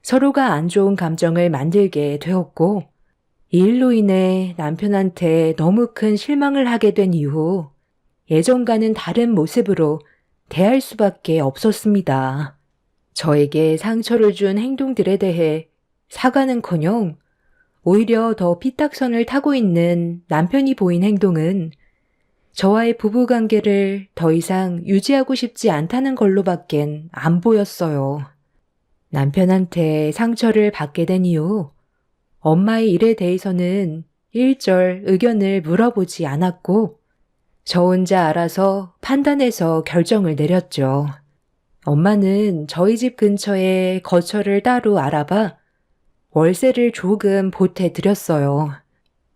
서로가 안 좋은 감정을 만들게 되었고 이 일로 인해 남편한테 너무 큰 실망을 하게 된 이후 예전과는 다른 모습으로 대할 수밖에 없었습니다. 저에게 상처를 준 행동들에 대해 사과는커녕 오히려 더 삐딱선을 타고 있는 남편이 보인 행동은 저와의 부부관계를 더 이상 유지하고 싶지 않다는 걸로밖엔 안 보였어요. 남편한테 상처를 받게 된 이후 엄마의 일에 대해서는 일절 의견을 물어보지 않았고 저 혼자 알아서 판단해서 결정을 내렸죠. 엄마는 저희 집 근처에 거처를 따로 알아봐 월세를 조금 보태드렸어요.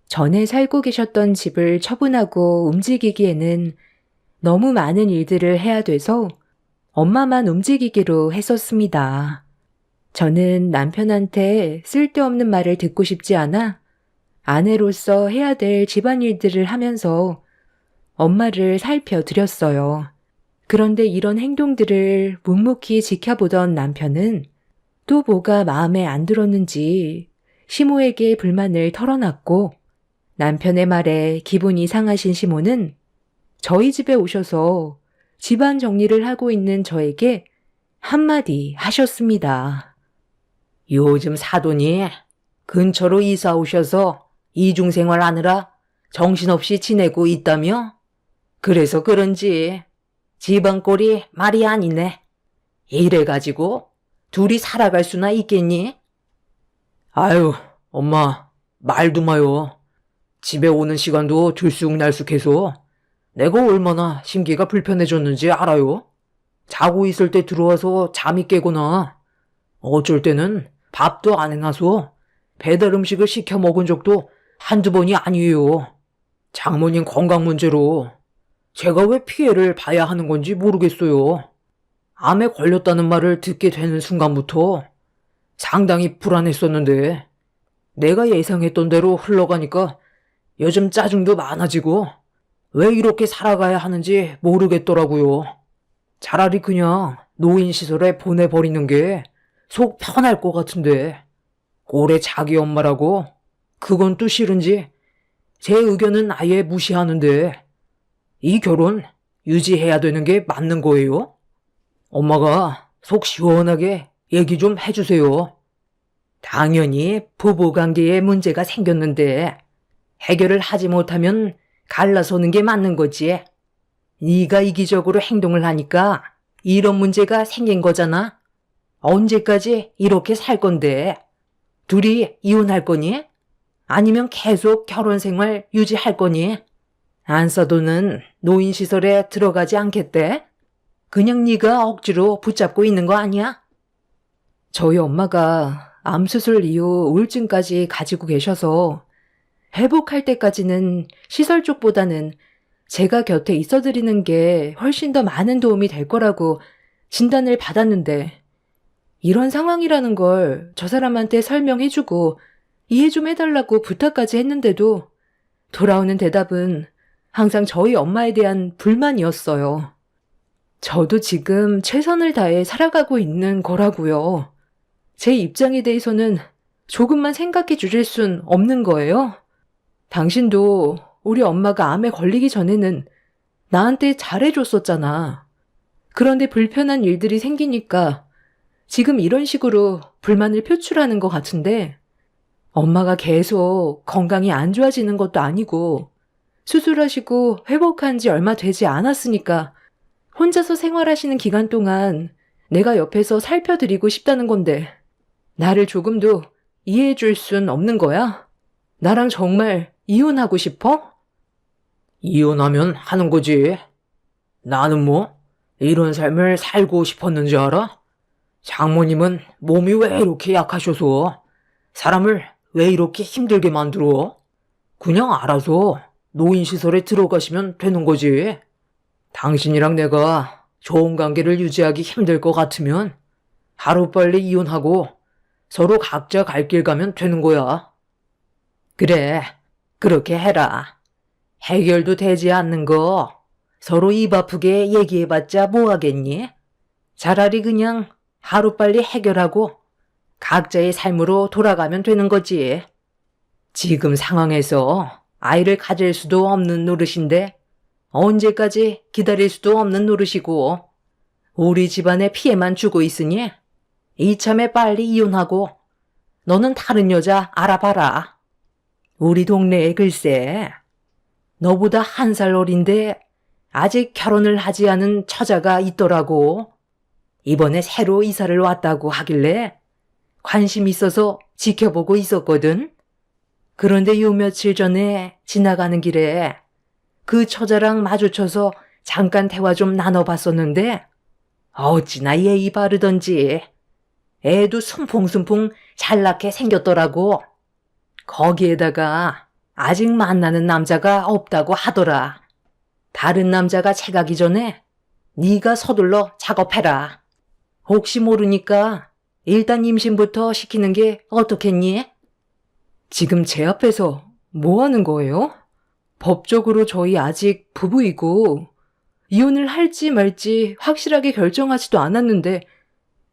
전에 살고 계셨던 집을 처분하고 움직이기에는 너무 많은 일들을 해야 돼서 엄마만 움직이기로 했었습니다. 저는 남편한테 쓸데없는 말을 듣고 싶지 않아 아내로서 해야 될 집안일들을 하면서 엄마를 살펴드렸어요. 그런데 이런 행동들을 묵묵히 지켜보던 남편은 또 뭐가 마음에 안 들었는지 시모에게 불만을 털어놨고 남편의 말에 기분이 상하신 시모는 저희 집에 오셔서 집안 정리를 하고 있는 저에게 한마디 하셨습니다. 요즘 사돈이 근처로 이사 오셔서 이중생활 하느라 정신없이 지내고 있다며? 그래서 그런지 집안 꼴이 말이 아니네. 이래가지고 둘이 살아갈 수나 있겠니? 아유, 엄마, 말도 마요. 집에 오는 시간도 들쑥날쑥해서 내가 얼마나 심기가 불편해졌는지 알아요? 자고 있을 때 들어와서 잠이 깨거나 어쩔 때는 밥도 안 해놔서 배달 음식을 시켜 먹은 적도 한두 번이 아니에요. 장모님 건강 문제로 제가 왜 피해를 봐야 하는 건지 모르겠어요. 암에 걸렸다는 말을 듣게 되는 순간부터 상당히 불안했었는데 내가 예상했던 대로 흘러가니까 요즘 짜증도 많아지고 왜 이렇게 살아가야 하는지 모르겠더라고요. 차라리 그냥 노인시설에 보내버리는 게 속 편할 것 같은데 오래 자기 엄마라고 그건 또 싫은지 제 의견은 아예 무시하는데 이 결혼 유지해야 되는 게 맞는 거예요? 엄마가 속 시원하게 얘기 좀 해주세요. 당연히 부부관계에 문제가 생겼는데 해결을 하지 못하면 갈라서는 게 맞는 거지. 네가 이기적으로 행동을 하니까 이런 문제가 생긴 거잖아. 언제까지 이렇게 살 건데? 둘이 이혼할 거니? 아니면 계속 결혼 생활 유지할 거니? 안사도는 노인시설에 들어가지 않겠대? 그냥 네가 억지로 붙잡고 있는 거 아니야? 저희 엄마가 암수술 이후 우울증까지 가지고 계셔서 회복할 때까지는 시설 쪽보다는 제가 곁에 있어드리는 게 훨씬 더 많은 도움이 될 거라고 진단을 받았는데 이런 상황이라는 걸 저 사람한테 설명해주고 이해 좀 해달라고 부탁까지 했는데도 돌아오는 대답은 항상 저희 엄마에 대한 불만이었어요. 저도 지금 최선을 다해 살아가고 있는 거라고요. 제 입장에 대해서는 조금만 생각해 주실 순 없는 거예요? 당신도 우리 엄마가 암에 걸리기 전에는 나한테 잘해줬었잖아. 그런데 불편한 일들이 생기니까 지금 이런 식으로 불만을 표출하는 것 같은데 엄마가 계속 건강이 안 좋아지는 것도 아니고 수술하시고 회복한 지 얼마 되지 않았으니까 혼자서 생활하시는 기간 동안 내가 옆에서 살펴드리고 싶다는 건데 나를 조금도 이해해 줄 순 없는 거야? 나랑 정말 이혼하고 싶어? 이혼하면 하는 거지. 나는 뭐 이런 삶을 살고 싶었는지 알아? 장모님은 몸이 왜 이렇게 약하셔서 사람을 왜 이렇게 힘들게 만들어? 그냥 알아서 노인시설에 들어가시면 되는 거지. 당신이랑 내가 좋은 관계를 유지하기 힘들 것 같으면 하루빨리 이혼하고 서로 각자 갈 길 가면 되는 거야. 그래, 그렇게 해라. 해결도 되지 않는 거 서로 입 아프게 얘기해봤자 뭐 하겠니? 차라리 그냥 하루빨리 해결하고 각자의 삶으로 돌아가면 되는 거지. 지금 상황에서 아이를 가질 수도 없는 노릇인데 언제까지 기다릴 수도 없는 노릇이고 우리 집안에 피해만 주고 있으니 이참에 빨리 이혼하고 너는 다른 여자 알아봐라. 우리 동네에 글쎄 너보다 1살 어린데 아직 결혼을 하지 않은 처자가 있더라고. 이번에 새로 이사를 왔다고 하길래 관심 있어서 지켜보고 있었거든. 그런데 요 며칠 전에 지나가는 길에 그 처자랑 마주쳐서 잠깐 대화 좀 나눠봤었는데 어찌나 예의 바르던지 애도 숨풍숨풍 잘 낳게 생겼더라고. 거기에다가 아직 만나는 남자가 없다고 하더라. 다른 남자가 채가기 전에 네가 서둘러 작업해라. 혹시 모르니까 일단 임신부터 시키는 게 어떻겠니? 지금 제 앞에서 뭐 하는 거예요? 법적으로 저희 아직 부부이고 이혼을 할지 말지 확실하게 결정하지도 않았는데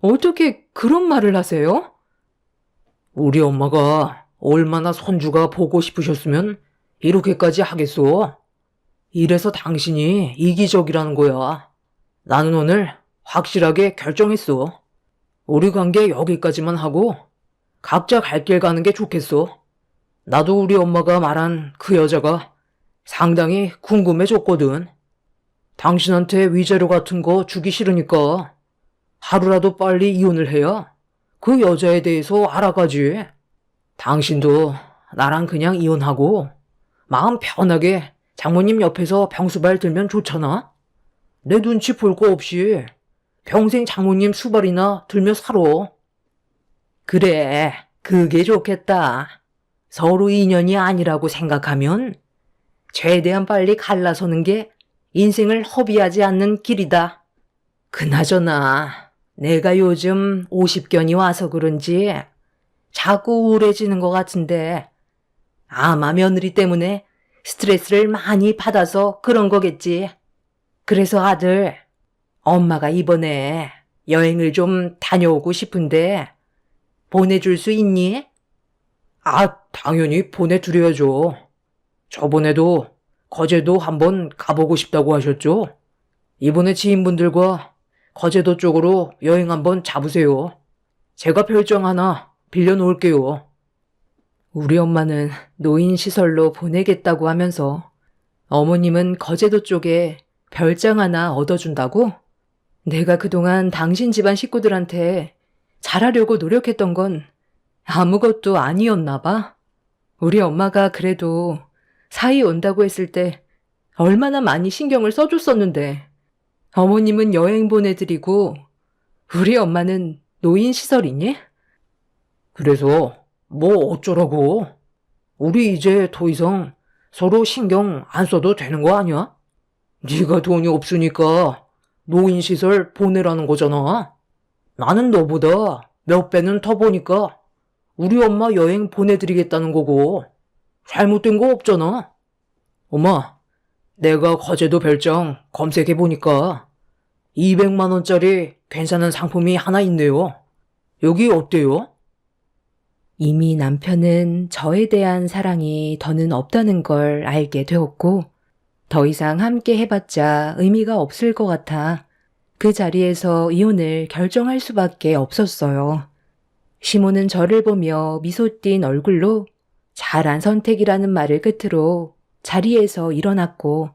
어떻게 그런 말을 하세요? 우리 엄마가 얼마나 손주가 보고 싶으셨으면 이렇게까지 하겠소? 이래서 당신이 이기적이라는 거야. 나는 오늘 확실하게 결정했어. 우리 관계 여기까지만 하고 각자 갈 길 가는 게 좋겠어. 나도 우리 엄마가 말한 그 여자가 상당히 궁금해졌거든. 당신한테 위자료 같은 거 주기 싫으니까 하루라도 빨리 이혼을 해야 그 여자에 대해서 알아가지. 당신도 나랑 그냥 이혼하고 마음 편하게 장모님 옆에서 병수발 들면 좋잖아? 내 눈치 볼 거 없이 평생 장모님 수발이나 들며 살아. 그래, 그게 좋겠다. 서로 인연이 아니라고 생각하면 최대한 빨리 갈라서는 게 인생을 허비하지 않는 길이다. 그나저나 내가 요즘 50견이 와서 그런지 자꾸 우울해지는 것 같은데 아마 며느리 때문에 스트레스를 많이 받아서 그런 거겠지. 그래서 아들, 엄마가 이번에 여행을 좀 다녀오고 싶은데 보내줄 수 있니? 아, 당연히 보내드려야죠. 저번에도 거제도 한번 가보고 싶다고 하셨죠? 이번에 지인분들과 거제도 쪽으로 여행 한번 잡으세요. 제가 별장 하나 빌려놓을게요. 우리 엄마는 노인시설로 보내겠다고 하면서 어머님은 거제도 쪽에 별장 하나 얻어준다고? 내가 그동안 당신 집안 식구들한테 잘하려고 노력했던 건 아무것도 아니었나 봐. 우리 엄마가 그래도 사이 온다고 했을 때 얼마나 많이 신경을 써줬었는데 어머님은 여행 보내드리고 우리 엄마는 노인시설이니? 그래서 뭐 어쩌라고? 우리 이제 더 이상 서로 신경 안 써도 되는 거 아니야? 네가 돈이 없으니까 노인시설 보내라는 거잖아. 나는 너보다 몇 배는 더 보니까 우리 엄마 여행 보내드리겠다는 거고 잘못된 거 없잖아. 엄마, 내가 거제도 별장 검색해보니까 200만 원짜리 괜찮은 상품이 하나 있네요. 여기 어때요? 이미 남편은 저에 대한 사랑이 더는 없다는 걸 알게 되었고 더 이상 함께 해봤자 의미가 없을 것 같아 그 자리에서 이혼을 결정할 수밖에 없었어요. 시모는 저를 보며 미소 띈 얼굴로 잘한 선택이라는 말을 끝으로 자리에서 일어났고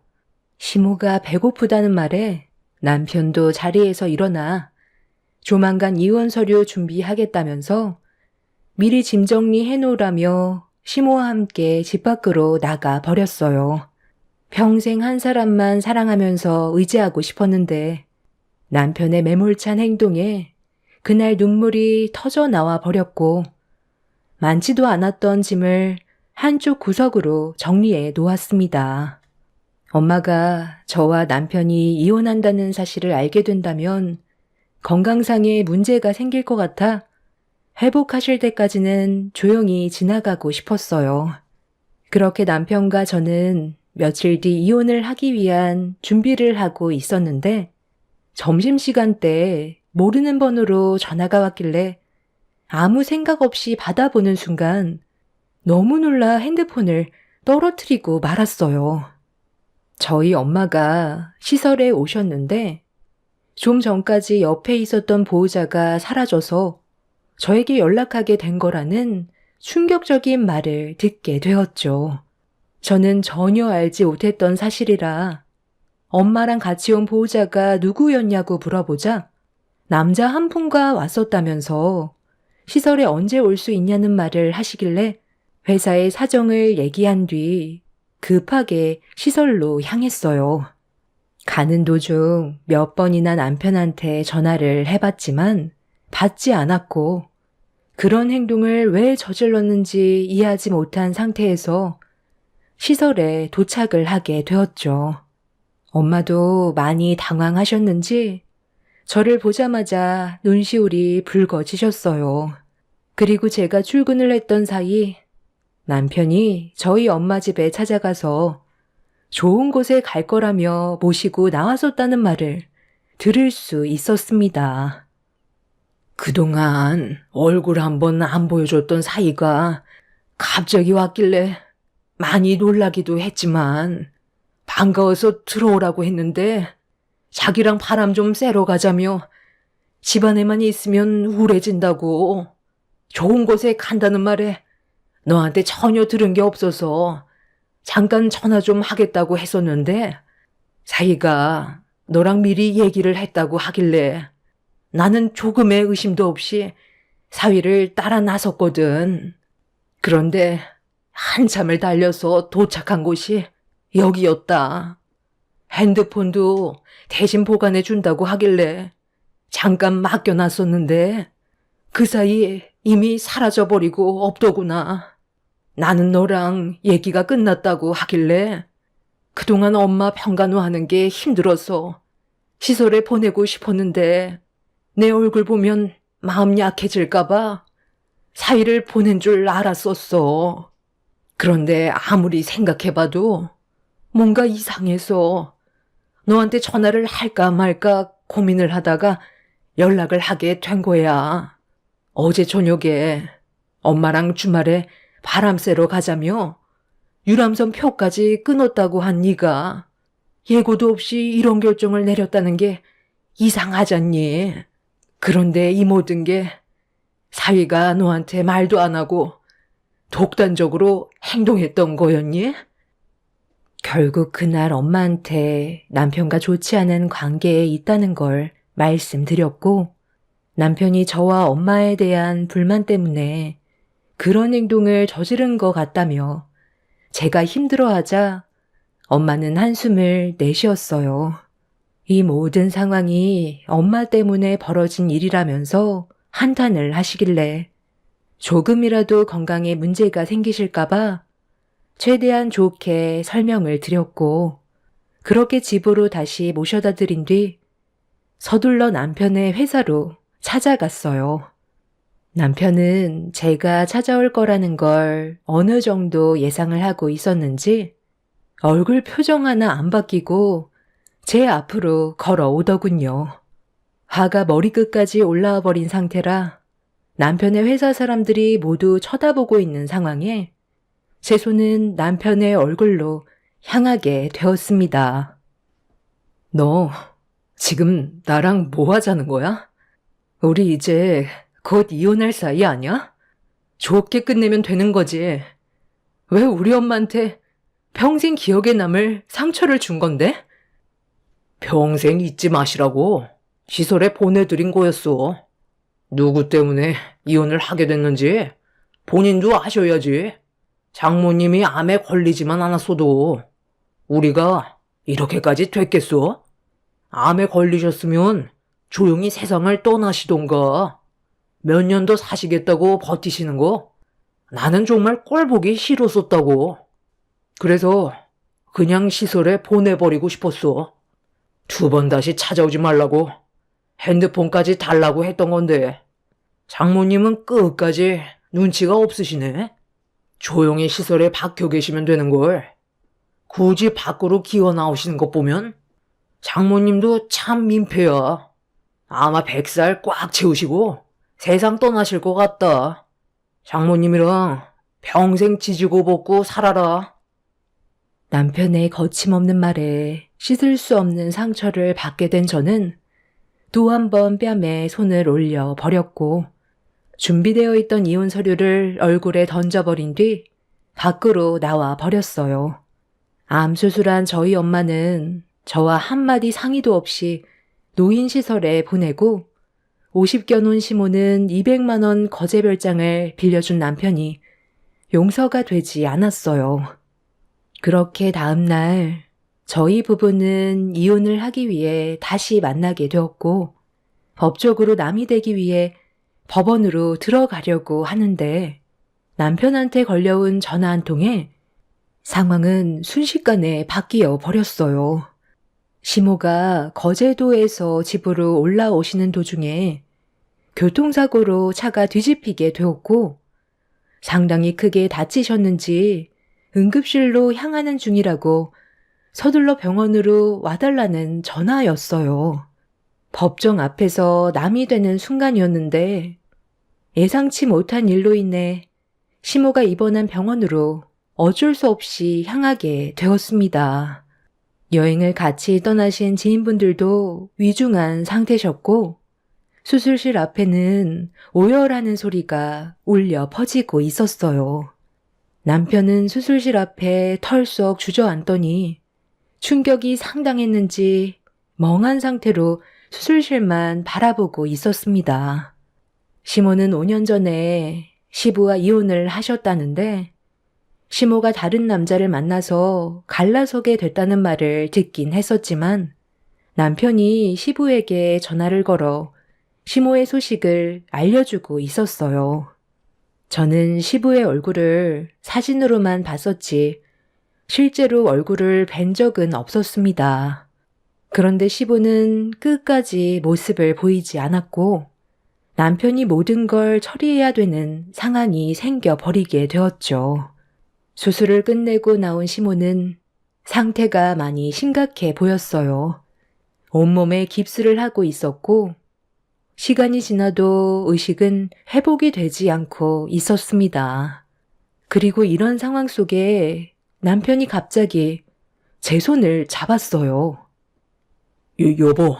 시모가 배고프다는 말에 남편도 자리에서 일어나 조만간 이혼 서류 준비하겠다면서 미리 짐 정리해 놓으라며 시모와 함께 집 밖으로 나가 버렸어요. 평생 한 사람만 사랑하면서 의지하고 싶었는데 남편의 매몰찬 행동에 그날 눈물이 터져 나와 버렸고 많지도 않았던 짐을 한쪽 구석으로 정리해 놓았습니다. 엄마가 저와 남편이 이혼한다는 사실을 알게 된다면 건강상에 문제가 생길 것 같아 회복하실 때까지는 조용히 지나가고 싶었어요. 그렇게 남편과 저는 며칠 뒤 이혼을 하기 위한 준비를 하고 있었는데 점심시간 때 모르는 번호로 전화가 왔길래 아무 생각 없이 받아보는 순간 너무 놀라 핸드폰을 떨어뜨리고 말았어요. 저희 엄마가 시설에 오셨는데 좀 전까지 옆에 있었던 보호자가 사라져서 저에게 연락하게 된 거라는 충격적인 말을 듣게 되었죠. 저는 전혀 알지 못했던 사실이라 엄마랑 같이 온 보호자가 누구였냐고 물어보자 남자 한 분과 왔었다면서 시설에 언제 올 수 있냐는 말을 하시길래 회사의 사정을 얘기한 뒤 급하게 시설로 향했어요. 가는 도중 몇 번이나 남편한테 전화를 해봤지만 받지 않았고 그런 행동을 왜 저질렀는지 이해하지 못한 상태에서 시설에 도착을 하게 되었죠. 엄마도 많이 당황하셨는지 저를 보자마자 눈시울이 붉어지셨어요. 그리고 제가 출근을 했던 사이 남편이 저희 엄마 집에 찾아가서 좋은 곳에 갈 거라며 모시고 나왔었다는 말을 들을 수 있었습니다. 그동안 얼굴 한번 안 보여줬던 사이가 갑자기 왔길래 많이 놀라기도 했지만 반가워서 들어오라고 했는데 자기랑 바람 좀 쐬러 가자며 집안에만 있으면 우울해진다고 좋은 곳에 간다는 말에 너한테 전혀 들은 게 없어서 잠깐 전화 좀 하겠다고 했었는데 사이가 너랑 미리 얘기를 했다고 하길래 나는 조금의 의심도 없이 사위를 따라 나섰거든. 그런데 한참을 달려서 도착한 곳이 여기였다. 핸드폰도 대신 보관해 준다고 하길래 잠깐 맡겨놨었는데 그 사이에 이미 사라져버리고 없더구나. 나는 너랑 얘기가 끝났다고 하길래 그동안 엄마 평간호하는 게 힘들어서 시설에 보내고 싶었는데 내 얼굴 보면 마음 약해질까봐 사위를 보낸 줄 알았었어. 그런데 아무리 생각해봐도 뭔가 이상해서 너한테 전화를 할까 말까 고민을 하다가 연락을 하게 된 거야. 어제 저녁에 엄마랑 주말에 바람 쐬러 가자며 유람선 표까지 끊었다고 한 네가 예고도 없이 이런 결정을 내렸다는 게 이상하잖니. 그런데 이 모든 게 사위가 너한테 말도 안 하고 독단적으로 행동했던 거였니? 결국 그날 엄마한테 남편과 좋지 않은 관계에 있다는 걸 말씀드렸고, 남편이 저와 엄마에 대한 불만 때문에 그런 행동을 저지른 것 같다며 제가 힘들어하자 엄마는 한숨을 내쉬었어요. 이 모든 상황이 엄마 때문에 벌어진 일이라면서 한탄을 하시길래 조금이라도 건강에 문제가 생기실까봐 최대한 좋게 설명을 드렸고, 그렇게 집으로 다시 모셔다 드린 뒤 서둘러 남편의 회사로 찾아갔어요. 남편은 제가 찾아올 거라는 걸 어느 정도 예상을 하고 있었는지 얼굴 표정 하나 안 바뀌고 제 앞으로 걸어오더군요. 화가 머리끝까지 올라와 버린 상태라 남편의 회사 사람들이 모두 쳐다보고 있는 상황에 제 손은 남편의 얼굴로 향하게 되었습니다. 너 지금 나랑 뭐 하자는 거야? 우리 이제 곧 이혼할 사이 아니야? 좋게 끝내면 되는 거지. 왜 우리 엄마한테 평생 기억에 남을 상처를 준 건데? 평생 잊지 마시라고 시설에 보내드린 거였어. 누구 때문에 이혼을 하게 됐는지 본인도 아셔야지. 장모님이 암에 걸리지만 않았어도 우리가 이렇게까지 됐겠어? 암에 걸리셨으면 조용히 세상을 떠나시던가. 몇 년 더 사시겠다고 버티시는 거 나는 정말 꼴보기 싫었었다고. 그래서 그냥 시설에 보내버리고 싶었어. 2번 다시 찾아오지 말라고 핸드폰까지 달라고 했던 건데 장모님은 끝까지 눈치가 없으시네. 조용히 시설에 박혀 계시면 되는 걸 굳이 밖으로 기어 나오시는 것 보면 장모님도 참 민폐야. 아마 100살 꽉 채우시고 세상 떠나실 것 같다. 장모님이랑 평생 지지고 볶고 살아라. 남편의 거침없는 말에 씻을 수 없는 상처를 받게 된 저는 또 한 번 뺨에 손을 올려 버렸고, 준비되어 있던 이혼 서류를 얼굴에 던져버린 뒤 밖으로 나와 버렸어요. 암 수술한 저희 엄마는 저와 한마디 상의도 없이 노인시설에 보내고 50견 온 시모는 200만 원 거제별장을 빌려준 남편이 용서가 되지 않았어요. 그렇게 다음 날 저희 부부는 이혼을 하기 위해 다시 만나게 되었고, 법적으로 남이 되기 위해 법원으로 들어가려고 하는데 남편한테 걸려온 전화 한 통에 상황은 순식간에 바뀌어 버렸어요. 시모가 거제도에서 집으로 올라오시는 도중에 교통사고로 차가 뒤집히게 되었고, 상당히 크게 다치셨는지 응급실로 향하는 중이라고 서둘러 병원으로 와달라는 전화였어요. 법정 앞에서 남이 되는 순간이었는데 예상치 못한 일로 인해 시모가 입원한 병원으로 어쩔 수 없이 향하게 되었습니다. 여행을 같이 떠나신 지인분들도 위중한 상태셨고 수술실 앞에는 오열하는 소리가 울려 퍼지고 있었어요. 남편은 수술실 앞에 털썩 주저앉더니 충격이 상당했는지 멍한 상태로 수술실만 바라보고 있었습니다. 시모는 5년 전에 시부와 이혼을 하셨다는데 시모가 다른 남자를 만나서 갈라서게 됐다는 말을 듣긴 했었지만 남편이 시부에게 전화를 걸어 시모의 소식을 알려주고 있었어요. 저는 시부의 얼굴을 사진으로만 봤었지 실제로 얼굴을 뵌 적은 없었습니다. 그런데 시부는 끝까지 모습을 보이지 않았고 남편이 모든 걸 처리해야 되는 상황이 생겨버리게 되었죠. 수술을 끝내고 나온 시모는 상태가 많이 심각해 보였어요. 온몸에 깁스를 하고 있었고 시간이 지나도 의식은 회복이 되지 않고 있었습니다. 그리고 이런 상황 속에 남편이 갑자기 제 손을 잡았어요. 여보,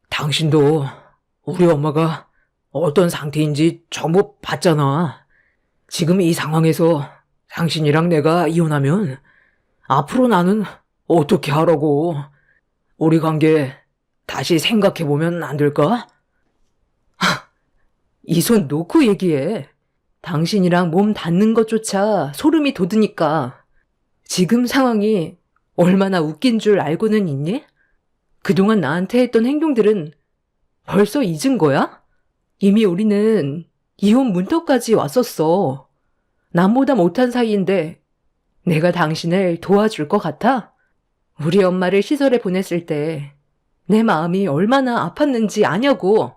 당신도 우리 엄마가 어떤 상태인지 전부 봤잖아. 지금 이 상황에서 당신이랑 내가 이혼하면 앞으로 나는 어떻게 하라고? 우리 관계 다시 생각해보면 안 될까? 이 손 놓고 얘기해. 당신이랑 몸 닿는 것조차 소름이 돋으니까. 지금 상황이 얼마나 웃긴 줄 알고는 있니? 그동안 나한테 했던 행동들은 벌써 잊은 거야? 이미 우리는 이혼 문턱까지 왔었어. 남보다 못한 사이인데 내가 당신을 도와줄 것 같아? 우리 엄마를 시설에 보냈을 때 내 마음이 얼마나 아팠는지 아냐고.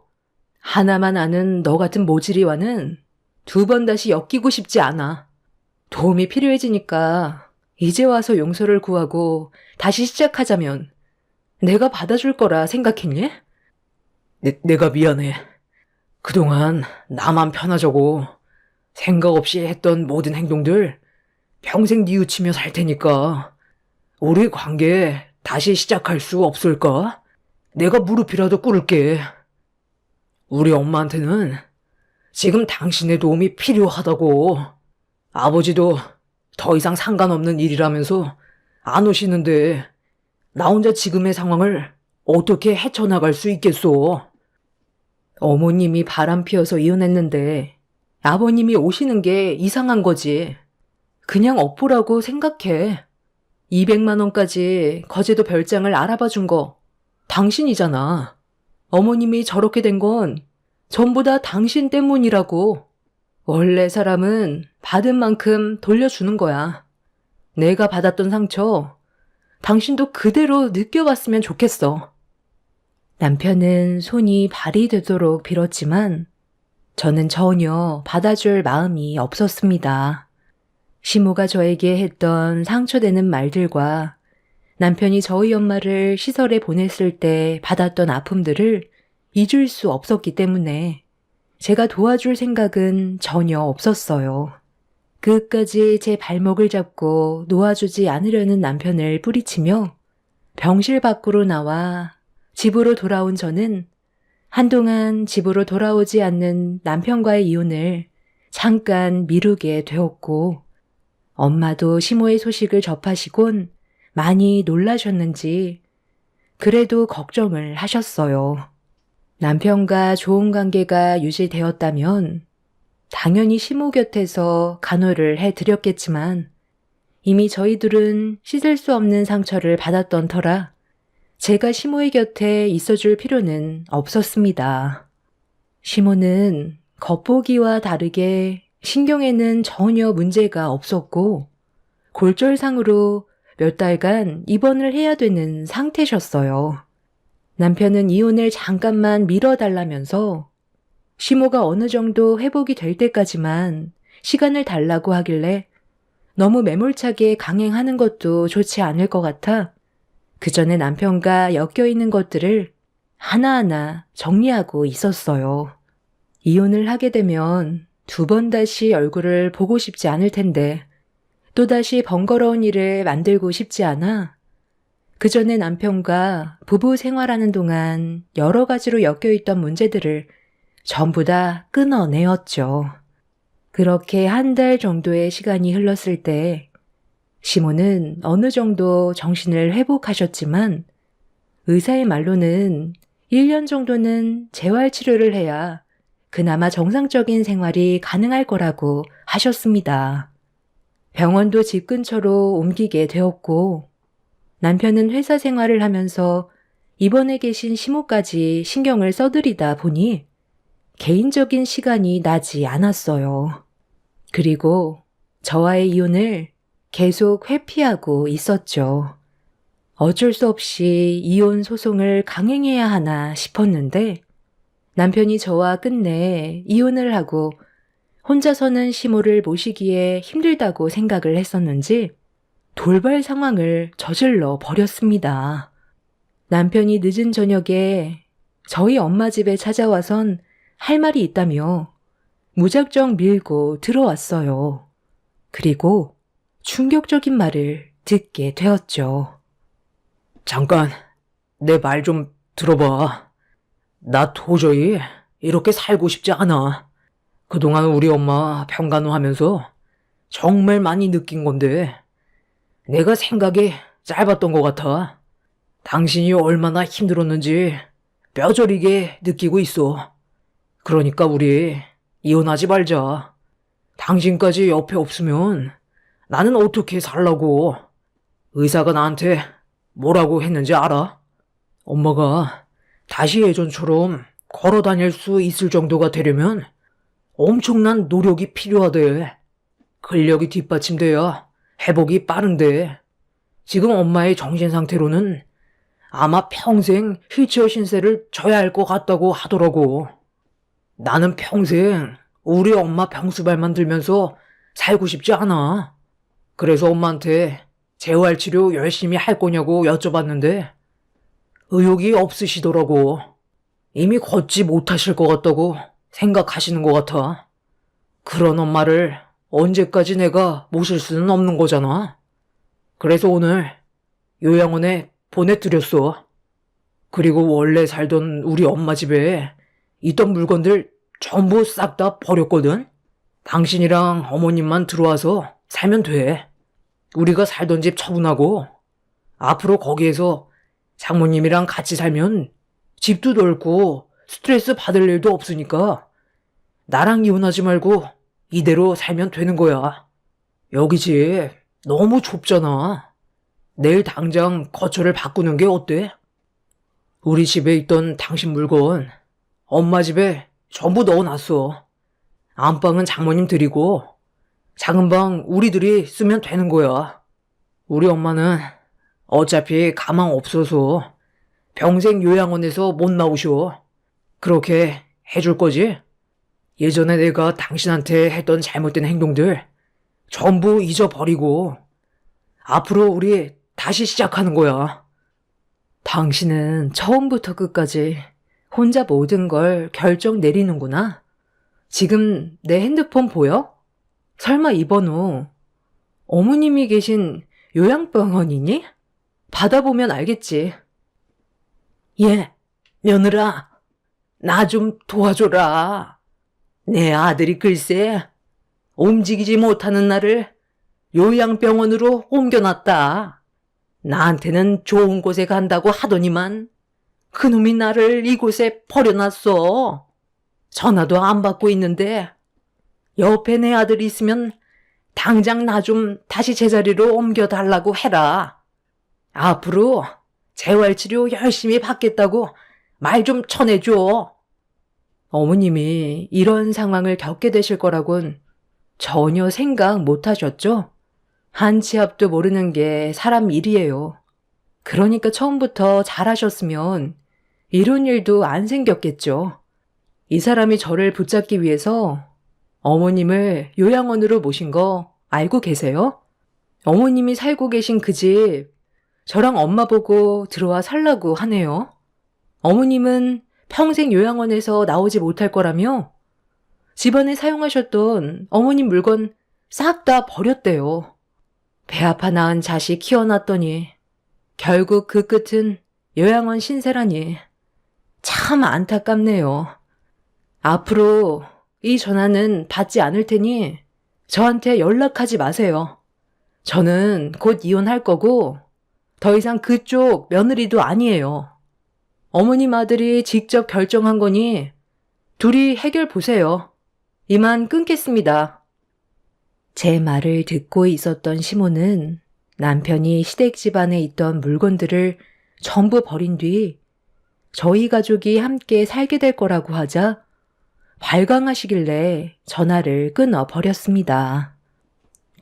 하나만 아는 너 같은 모질이와는 두 번 다시 엮이고 싶지 않아. 도움이 필요해지니까 이제 와서 용서를 구하고 다시 시작하자면 내가 받아줄 거라 생각했니? 내가 미안해. 그동안 나만 편하자고 생각 없이 했던 모든 행동들 평생 뉘우치며 살 테니까 우리 관계 다시 시작할 수 없을까? 내가 무릎이라도 꿇을게. 우리 엄마한테는 지금 당신의 도움이 필요하다고. 아버지도 더 이상 상관없는 일이라면서 안 오시는데 나 혼자 지금의 상황을 어떻게 헤쳐나갈 수 있겠소? 어머님이 바람 피워서 이혼했는데 아버님이 오시는 게 이상한 거지. 그냥 업보라고 생각해. 200만 원까지 거제도 별장을 알아봐 준 거 당신이잖아. 어머님이 저렇게 된 건 전부 다 당신 때문이라고. 원래 사람은 받은 만큼 돌려주는 거야. 내가 받았던 상처 당신도 그대로 느껴봤으면 좋겠어. 남편은 손이 발이 되도록 빌었지만 저는 전혀 받아줄 마음이 없었습니다. 시모가 저에게 했던 상처되는 말들과 남편이 저희 엄마를 시설에 보냈을 때 받았던 아픔들을 잊을 수 없었기 때문에 제가 도와줄 생각은 전혀 없었어요. 끝까지 제 발목을 잡고 놓아주지 않으려는 남편을 뿌리치며 병실 밖으로 나와 집으로 돌아온 저는 한동안 집으로 돌아오지 않는 남편과의 이혼을 잠깐 미루게 되었고 엄마도 시모의 소식을 접하시곤 많이 놀라셨는지 그래도 걱정을 하셨어요. 남편과 좋은 관계가 유지되었다면 당연히 시모 곁에서 간호를 해드렸겠지만 이미 저희들은 씻을 수 없는 상처를 받았던 터라 제가 시모의 곁에 있어줄 필요는 없었습니다. 시모는 겉보기와 다르게 신경에는 전혀 문제가 없었고 골절상으로 몇 달간 입원을 해야 되는 상태셨어요. 남편은 이혼을 잠깐만 미뤄달라면서 시모가 어느 정도 회복이 될 때까지만 시간을 달라고 하길래 너무 매몰차게 강행하는 것도 좋지 않을 것 같아 그 전에 남편과 엮여있는 것들을 하나하나 정리하고 있었어요. 이혼을 하게 되면 두 번 다시 얼굴을 보고 싶지 않을 텐데 또다시 번거로운 일을 만들고 싶지 않아 그 전에 남편과 부부 생활하는 동안 여러 가지로 엮여있던 문제들을 전부 다 끊어내었죠. 그렇게 한 달 정도의 시간이 흘렀을 때 시모는 어느 정도 정신을 회복하셨지만 의사의 말로는 1년 정도는 재활치료를 해야 그나마 정상적인 생활이 가능할 거라고 하셨습니다. 병원도 집 근처로 옮기게 되었고, 남편은 회사 생활을 하면서 입원해 계신 시모까지 신경을 써드리다 보니 개인적인 시간이 나지 않았어요. 그리고 저와의 이혼을 계속 회피하고 있었죠. 어쩔 수 없이 이혼 소송을 강행해야 하나 싶었는데 남편이 저와 끝내 이혼을 하고 혼자서는 시모를 모시기에 힘들다고 생각을 했었는지 돌발 상황을 저질러 버렸습니다. 남편이 늦은 저녁에 저희 엄마 집에 찾아와선 할 말이 있다며 무작정 밀고 들어왔어요. 그리고 충격적인 말을 듣게 되었죠. 잠깐, 내 말 좀 들어봐. 나 도저히 이렇게 살고 싶지 않아. 그동안 우리 엄마 병간호하면서 정말 많이 느낀 건데, 내가 생각이 짧았던 것 같아. 당신이 얼마나 힘들었는지 뼈저리게 느끼고 있어. 그러니까 우리 이혼하지 말자. 당신까지 옆에 없으면 나는 어떻게 살라고. 의사가 나한테 뭐라고 했는지 알아? 엄마가 다시 예전처럼 걸어 다닐 수 있을 정도가 되려면 엄청난 노력이 필요하대. 근력이 뒷받침돼야 회복이 빠른데 지금 엄마의 정신 상태로는 아마 평생 휠체어 신세를 져야 할 것 같다고 하더라고. 나는 평생 우리 엄마 병수발만 들면서 살고 싶지 않아. 그래서 엄마한테 재활치료 열심히 할 거냐고 여쭤봤는데 의욕이 없으시더라고. 이미 걷지 못하실 것 같다고 생각하시는 것 같아. 그런 엄마를 언제까지 내가 모실 수는 없는 거잖아. 그래서 오늘 요양원에 보내드렸어. 그리고 원래 살던 우리 엄마 집에 있던 물건들 전부 싹 다 버렸거든. 당신이랑 어머님만 들어와서 살면 돼. 우리가 살던 집 처분하고 앞으로 거기에서 장모님이랑 같이 살면 집도 넓고 스트레스 받을 일도 없으니까 나랑 이혼하지 말고 이대로 살면 되는 거야. 여기 집 너무 좁잖아. 내일 당장 거처를 바꾸는 게 어때? 우리 집에 있던 당신 물건 엄마 집에 전부 넣어놨어. 안방은 장모님 드리고 작은 방 우리들이 쓰면 되는 거야. 우리 엄마는 어차피 가망 없어서 평생 요양원에서 못 나오셔. 그렇게 해줄 거지? 예전에 내가 당신한테 했던 잘못된 행동들 전부 잊어버리고 앞으로 우리 다시 시작하는 거야. 당신은 처음부터 끝까지 혼자 모든 걸 결정 내리는구나. 지금 내 핸드폰 보여? 설마 이 번호 어머님이 계신 요양병원이니? 받아보면 알겠지. 예, 며느라, 나 좀 도와줘라. 내 아들이 글쎄 움직이지 못하는 나를 요양병원으로 옮겨놨다. 나한테는 좋은 곳에 간다고 하더니만 그놈이 나를 이곳에 버려놨어. 전화도 안 받고 있는데 옆에 내 아들이 있으면 당장 나 좀 다시 제자리로 옮겨달라고 해라. 앞으로 재활치료 열심히 받겠다고 말 좀 전해줘. 어머님이 이런 상황을 겪게 되실 거라곤 전혀 생각 못 하셨죠? 한 치 앞도 모르는 게 사람 일이에요. 그러니까 처음부터 잘하셨으면 이런 일도 안 생겼겠죠. 이 사람이 저를 붙잡기 위해서 어머님을 요양원으로 모신 거 알고 계세요? 어머님이 살고 계신 그 집 저랑 엄마 보고 들어와 살라고 하네요. 어머님은 평생 요양원에서 나오지 못할 거라며 집안에 사용하셨던 어머님 물건 싹 다 버렸대요. 배 아파 낳은 자식 키워놨더니 결국 그 끝은 요양원 신세라니 참 안타깝네요. 앞으로 이 전화는 받지 않을 테니 저한테 연락하지 마세요. 저는 곧 이혼할 거고 더 이상 그쪽 며느리도 아니에요. 어머님 아들이 직접 결정한 거니 둘이 해결 보세요. 이만 끊겠습니다. 제 말을 듣고 있었던 시몬은 남편이 시댁 집안에 있던 물건들을 전부 버린 뒤 저희 가족이 함께 살게 될 거라고 하자 발광하시길래 전화를 끊어 버렸습니다.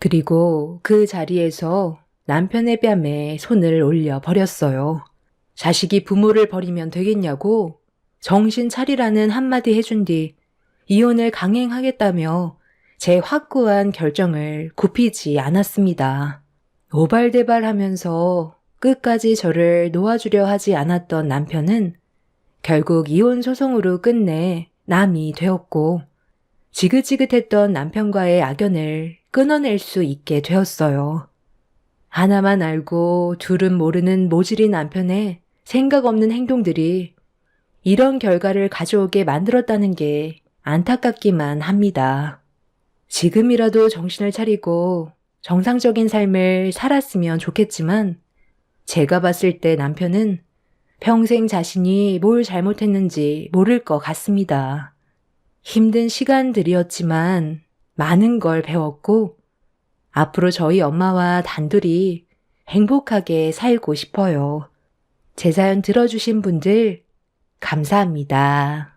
그리고 그 자리에서 남편의 뺨에 손을 올려 버렸어요. 자식이 부모를 버리면 되겠냐고 정신 차리라는 한마디 해준 뒤 이혼을 강행하겠다며 제 확고한 결정을 굽히지 않았습니다. 오발대발하면서 끝까지 저를 놓아주려 하지 않았던 남편은 결국 이혼 소송으로 끝내 남이 되었고 지긋지긋했던 남편과의 악연을 끊어낼 수 있게 되었어요. 하나만 알고 둘은 모르는 모질이 남편의 생각 없는 행동들이 이런 결과를 가져오게 만들었다는 게 안타깝기만 합니다. 지금이라도 정신을 차리고 정상적인 삶을 살았으면 좋겠지만 제가 봤을 때 남편은 평생 자신이 뭘 잘못했는지 모를 것 같습니다. 힘든 시간들이었지만 많은 걸 배웠고 앞으로 저희 엄마와 단둘이 행복하게 살고 싶어요. 제 사연 들어주신 분들 감사합니다.